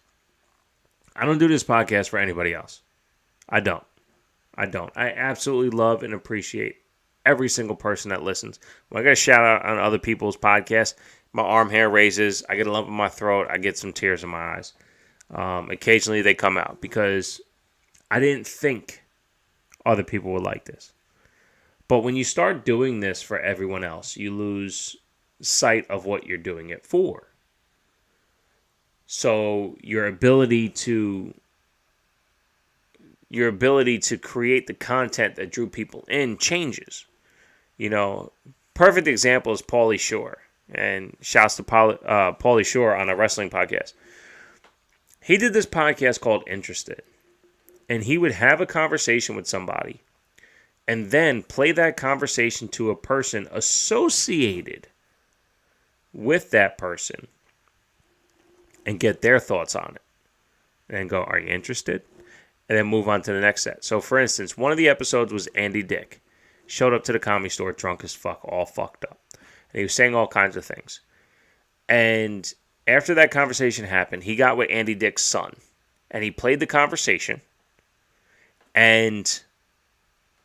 I don't do this podcast for anybody else. I don't. I absolutely love and appreciate every single person that listens. When I get a shout out on other people's podcasts, my arm hair raises, I get a lump in my throat, I get some tears in my eyes. Occasionally they come out because I didn't think other people would like this. But when you start doing this for everyone else, you lose sight of what you're doing it for. So your ability to create the content that drew people in changes. Perfect example is Paulie Shore. And shouts to Paulie Shore on a wrestling podcast. He did this podcast called Interested. And he would have a conversation with somebody and then play that conversation to a person associated with that person and get their thoughts on it. And then go, are you interested? And then move on to the next set. So, for instance, one of the episodes was Andy Dick. Showed up to the Comedy Store drunk as fuck, all fucked up. And he was saying all kinds of things. And after that conversation happened, he got with Andy Dick's son. And he played the conversation. And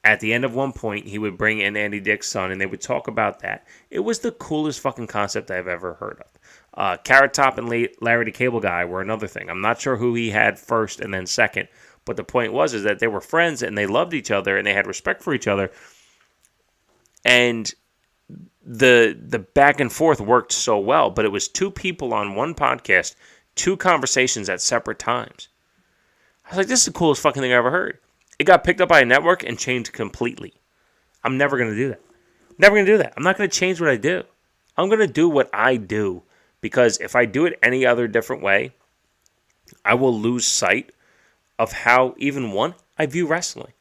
at the end of one point, he would bring in Andy Dick's son, and they would talk about that. It was the coolest fucking concept I've ever heard of. Carrot Top and Larry the Cable Guy were another thing. I'm not sure who he had first and then second, but the point is that they were friends, and they loved each other, and they had respect for each other. And the back and forth worked so well, but it was two people on one podcast, two conversations at separate times. I was like, this is the coolest fucking thing I ever heard. It got picked up by a network and changed completely. I'm never going to do that. Never going to do that. I'm not going to change what I do. I'm going to do what I do, because if I do it any other different way, I will lose sight of how, even one, I view wrestling.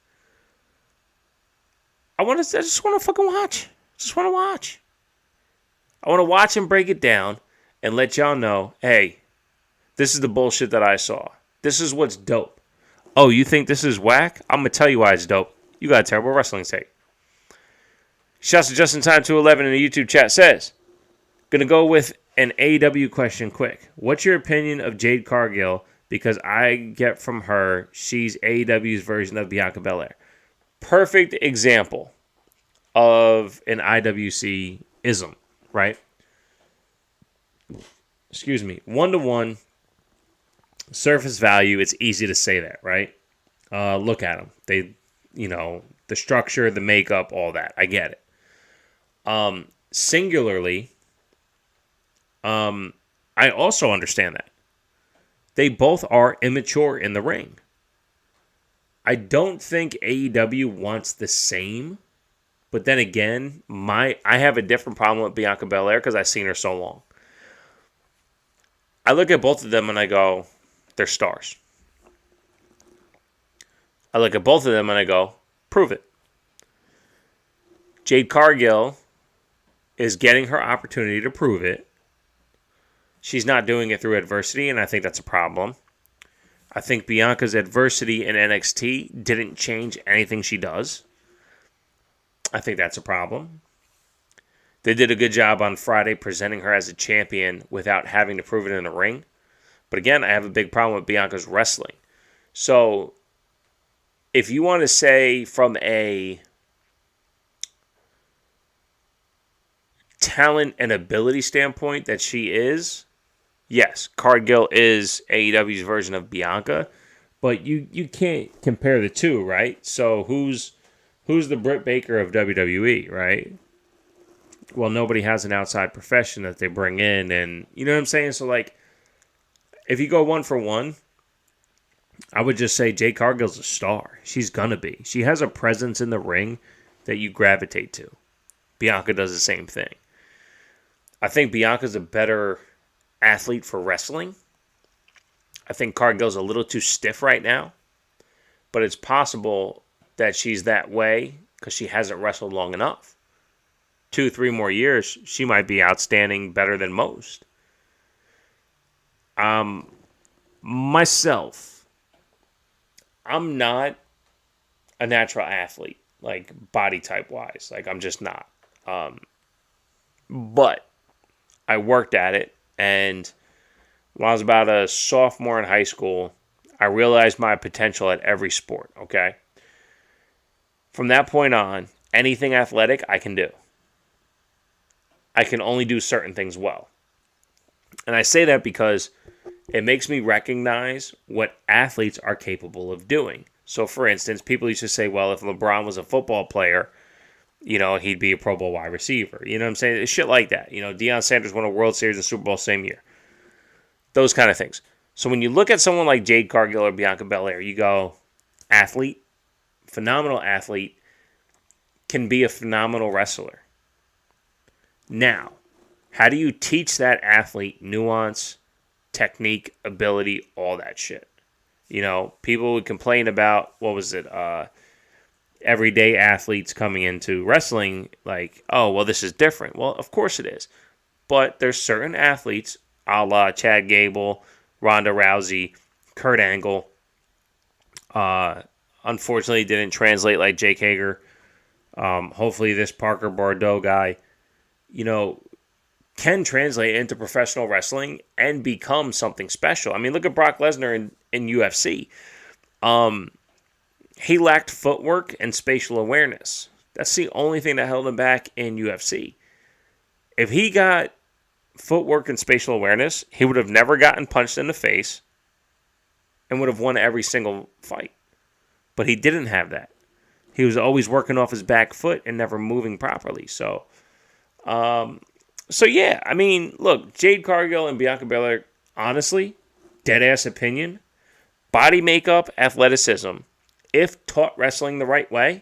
I just want to fucking watch. Just want to watch. I want to watch and break it down and let y'all know, hey, this is the bullshit that I saw. This is what's dope. Oh, you think this is whack? I'm going to tell you why it's dope. You got a terrible wrestling take. Shouts to Just in Time 211 in the YouTube chat says, going to go with an AEW question quick. What's your opinion of Jade Cargill? Because I get from her, she's AEW's version of Bianca Belair. Perfect example of an IWC-ism, right? Excuse me. 1-to-1, surface value, it's easy to say that, right? Look at them. They, the structure, the makeup, all that. I get it. Singularly, I also understand that. They both are immature in the ring. I don't think AEW wants the same, but then again, I have a different problem with Bianca Belair because I've seen her so long. I look at both of them and I go, they're stars. I look at both of them and I go, prove it. Jade Cargill is getting her opportunity to prove it. She's not doing it through adversity, and I think that's a problem. I think Bianca's adversity in NXT didn't change anything she does. I think that's a problem. They did a good job on Friday presenting her as a champion without having to prove it in the ring. But again, I have a big problem with Bianca's wrestling. So, if you want to say from a talent and ability standpoint that she is, yes, Cargill is AEW's version of Bianca, but you can't compare the two, right? So who's the Britt Baker of WWE, right? Well, nobody has an outside profession that they bring in, and you know what I'm saying? So, if you go 1-for-1, I would just say Jade Cargill's a star. She's gonna be. She has a presence in the ring that you gravitate to. Bianca does the same thing. I think Bianca's a better athlete for wrestling. I think Cargill's a little too stiff right now, but it's possible that she's that way because she hasn't wrestled long enough. 2-3 more years, she might be outstanding, better than most. Myself, I'm not a natural athlete, body type wise. I'm just not. But I worked at it, and when I was about a sophomore in high school, I realized my potential at every sport, okay? From that point on, anything athletic I can do. I can only do certain things well. And I say that because it makes me recognize what athletes are capable of doing. So, for instance, people used to say, well, if LeBron was a football player, he'd be a Pro Bowl wide receiver. You know what I'm saying? Shit like that. Deion Sanders won a World Series and Super Bowl same year. Those kind of things. So when you look at someone like Jade Cargill or Bianca Belair, you go, athlete, phenomenal athlete, can be a phenomenal wrestler. Now, how do you teach that athlete nuance, technique, ability, all that shit? You know, people would complain about, everyday athletes coming into wrestling, like, oh, well, this is different. Well, of course it is. But there's certain athletes, a la Chad Gable, Ronda Rousey, Kurt Angle, unfortunately didn't translate like Jake Hager. Hopefully this Parker Bordeaux guy, you know, can translate into professional wrestling and become something special. I mean, look at Brock Lesnar in UFC. He lacked footwork and spatial awareness. That's the only thing that held him back in UFC. If he got footwork and spatial awareness, he would have never gotten punched in the face and would have won every single fight. But he didn't have that. He was always working off his back foot and never moving properly. So yeah, I mean, look, Jade Cargill and Bianca Belair, honestly, dead-ass opinion, body makeup, athleticism, if taught wrestling the right way,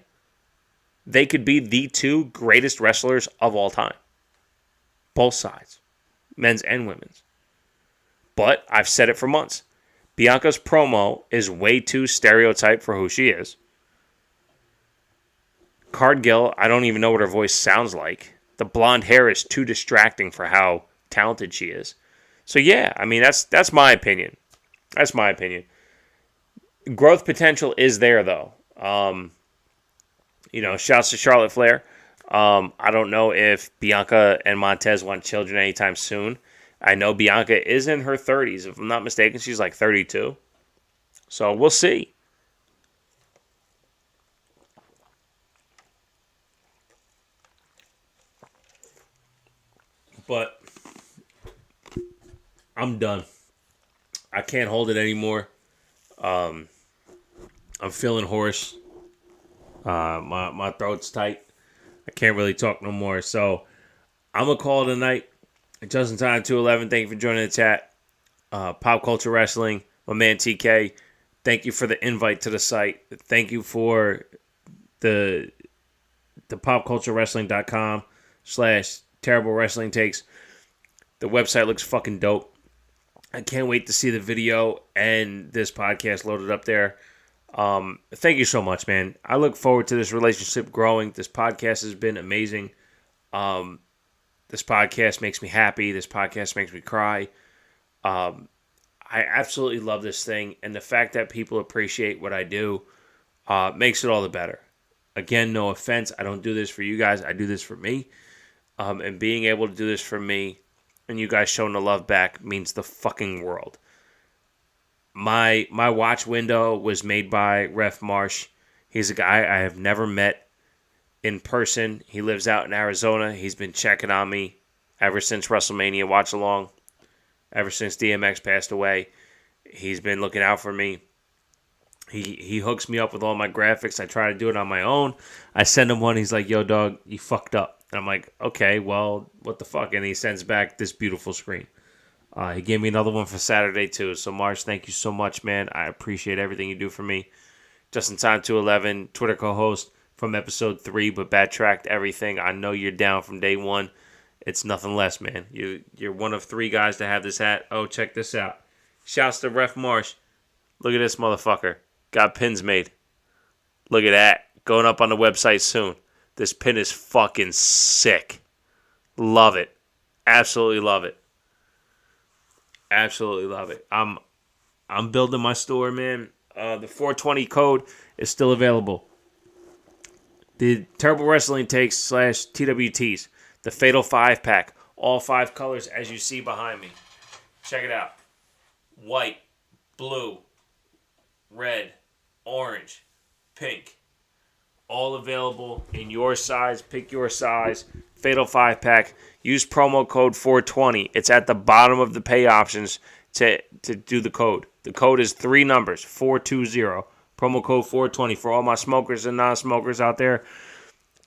they could be the two greatest wrestlers of all time. Both sides, men's and women's. But I've said it for months. Bianca's promo is way too stereotyped for who she is. Cargill, I don't even know what her voice sounds like. The blonde hair is too distracting for how talented she is. So yeah, I mean, that's my opinion. That's my opinion. Growth potential is there, though. Shouts to Charlotte Flair. I don't know if Bianca and Montez want children anytime soon. I know Bianca is in her 30s. If I'm not mistaken, she's like 32. So we'll see. But I'm done. I can't hold it anymore. I'm feeling hoarse. My throat's tight. I can't really talk no more. So I'm going to call it a night. Justin Time 211, thank you for joining the chat. Pop Culture Wrestling, my man TK, thank you for the invite to the site. Thank you for the popculturewrestling.com/terrible wrestling takes. The website looks fucking dope. I can't wait to see the video and this podcast loaded up there. Thank you so much, man. I look forward to this relationship growing. This podcast has been amazing. This podcast makes me happy. This podcast makes me cry. I absolutely love this thing. And the fact that people appreciate what I do makes it all the better. Again, no offense. I don't do this for you guys. I do this for me. And being able to do this for me and you guys showing the love back means the fucking world. My watch window was made by Ref Marsh. He's a guy I have never met in person. He lives out in Arizona. He's been checking on me ever since WrestleMania watch along. Ever since DMX passed away, he's been looking out for me. He hooks me up with all my graphics. I try to do it on my own. I send him one. He's like, yo, dog, you fucked up. And I'm like, okay, well, what the fuck? And he sends back this beautiful screen. He gave me another one for Saturday, too. So, Marsh, thank you so much, man. I appreciate everything you do for me. Justin Time 211, Twitter co-host from episode 3, but backtracked everything. I know you're down from day one. It's nothing less, man. You're one of 3 guys to have this hat. Oh, check this out. Shouts to Ref Marsh. Look at this motherfucker. Got pins made. Look at that. Going up on the website soon. This pin is fucking sick. Love it. Absolutely love it. Absolutely love it. I'm building my store, man. The 420 code is still available. The Terrible Wrestling Takes /TWTs. The Fatal 5-pack. All 5 colors as you see behind me. Check it out. White, blue, red, orange, pink. All available in your size. Pick your size. Fatal 5-pack. Use promo code 420. It's at the bottom of the pay options to do the code. The code is 3 numbers, 420. Promo code 420 for all my smokers and non-smokers out there.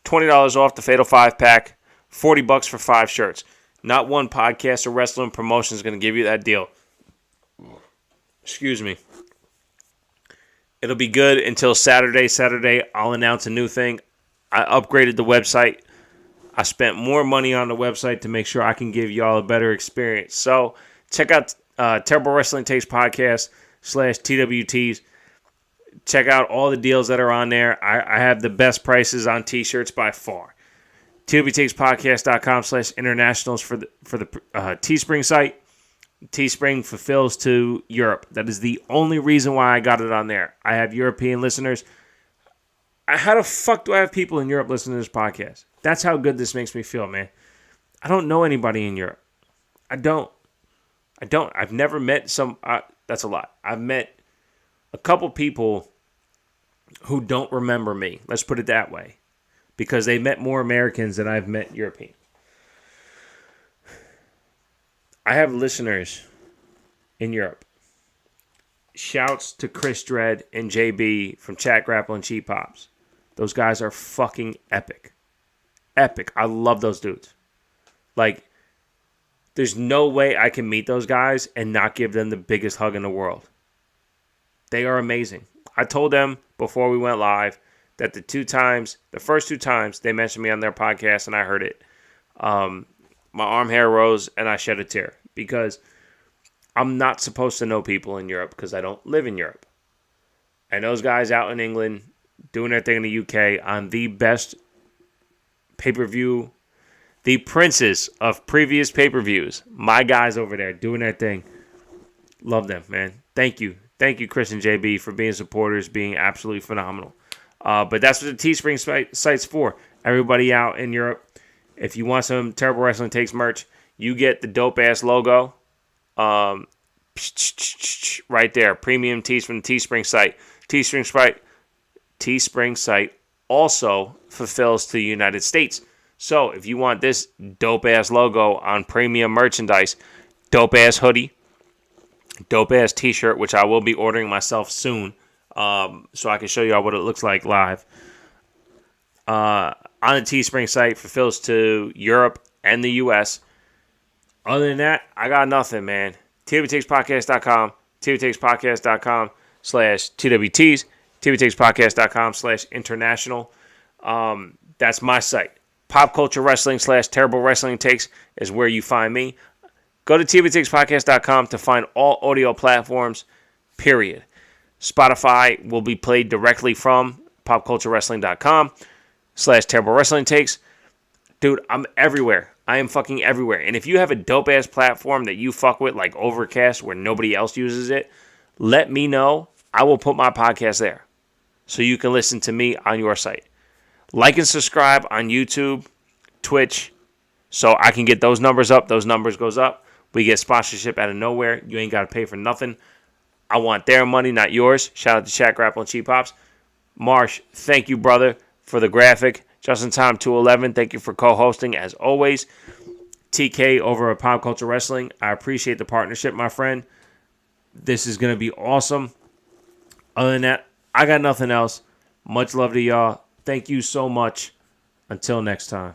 $20 off the Fatal 5-pack. $40 for 5 shirts. Not one podcast or wrestling promotion is going to give you that deal. Excuse me. It'll be good until Saturday. Saturday, I'll announce a new thing. I upgraded the website. I spent more money on the website to make sure I can give y'all a better experience. So check out Terrible Wrestling Takes Podcast /TWTs. Check out all the deals that are on there. I have the best prices on T-shirts by far. TWTakespodcast.com/internationals for the Teespring site. Teespring fulfills to Europe. That is the only reason why I got it on there. I have European listeners. How the fuck do I have people in Europe listening to this podcast? That's how good this makes me feel, man. I don't know anybody in Europe. I don't. I've never met that's a lot. I've met a couple people who don't remember me. Let's put it that way. Because they met more Americans than I've met Europeans. I have listeners in Europe. Shouts to Chris Dredd and JB from Chat Grapple and Cheap Pops. Those guys are fucking epic. Epic. I love those dudes. Like, there's no way I can meet those guys and not give them the biggest hug in the world. They are amazing. I told them before we went live that the first two times they mentioned me on their podcast and I heard it, my arm hair rose and I shed a tear because I'm not supposed to know people in Europe because I don't live in Europe. And those guys out in England doing their thing in the UK on the best pay-per-view, the princes of previous pay-per-views, my guys over there doing their thing. Love them, man. Thank you. Thank you, Chris and JB, for being supporters, being absolutely phenomenal. But that's what the Teespring site's for. Everybody out in Europe, if you want some Terrible Wrestling Takes merch, you get the dope-ass logo right there. Premium tees from the Teespring site. Teespring site also fulfills to the United States. So if you want this dope-ass logo on premium merchandise, dope-ass hoodie, dope-ass t-shirt, which I will be ordering myself soon, so I can show you all what it looks like live. On the Teespring site, fulfills to Europe and the U.S. Other than that, I got nothing, man. TWTakespodcast.com, TWTakespodcast.com/TWTs, TWTakespodcast.com/international. That's my site. Pop Culture Wrestling /Terrible Wrestling Takes is where you find me. Go to TWTakespodcast.com to find all audio platforms, period. Spotify will be played directly from popculturewrestling.com /Terrible Wrestling Takes. Dude, I'm everywhere. I am fucking everywhere. And if you have a dope-ass platform that you fuck with, like Overcast, where nobody else uses it, let me know. I will put my podcast there so you can listen to me on your site. Like and subscribe on YouTube, Twitch, so I can get those numbers up. Those numbers goes up. We get sponsorship out of nowhere. You ain't got to pay for nothing. I want their money, not yours. Shout out to Chat Grapple and Cheap Pops. Marsh, thank you, brother, for the graphic. Justin Time 211, thank you for co-hosting as always. TK over at Pop Culture Wrestling, I appreciate the partnership, my friend. This is going to be awesome. Other than that, I got nothing else. Much love to y'all. Thank you so much. Until next time.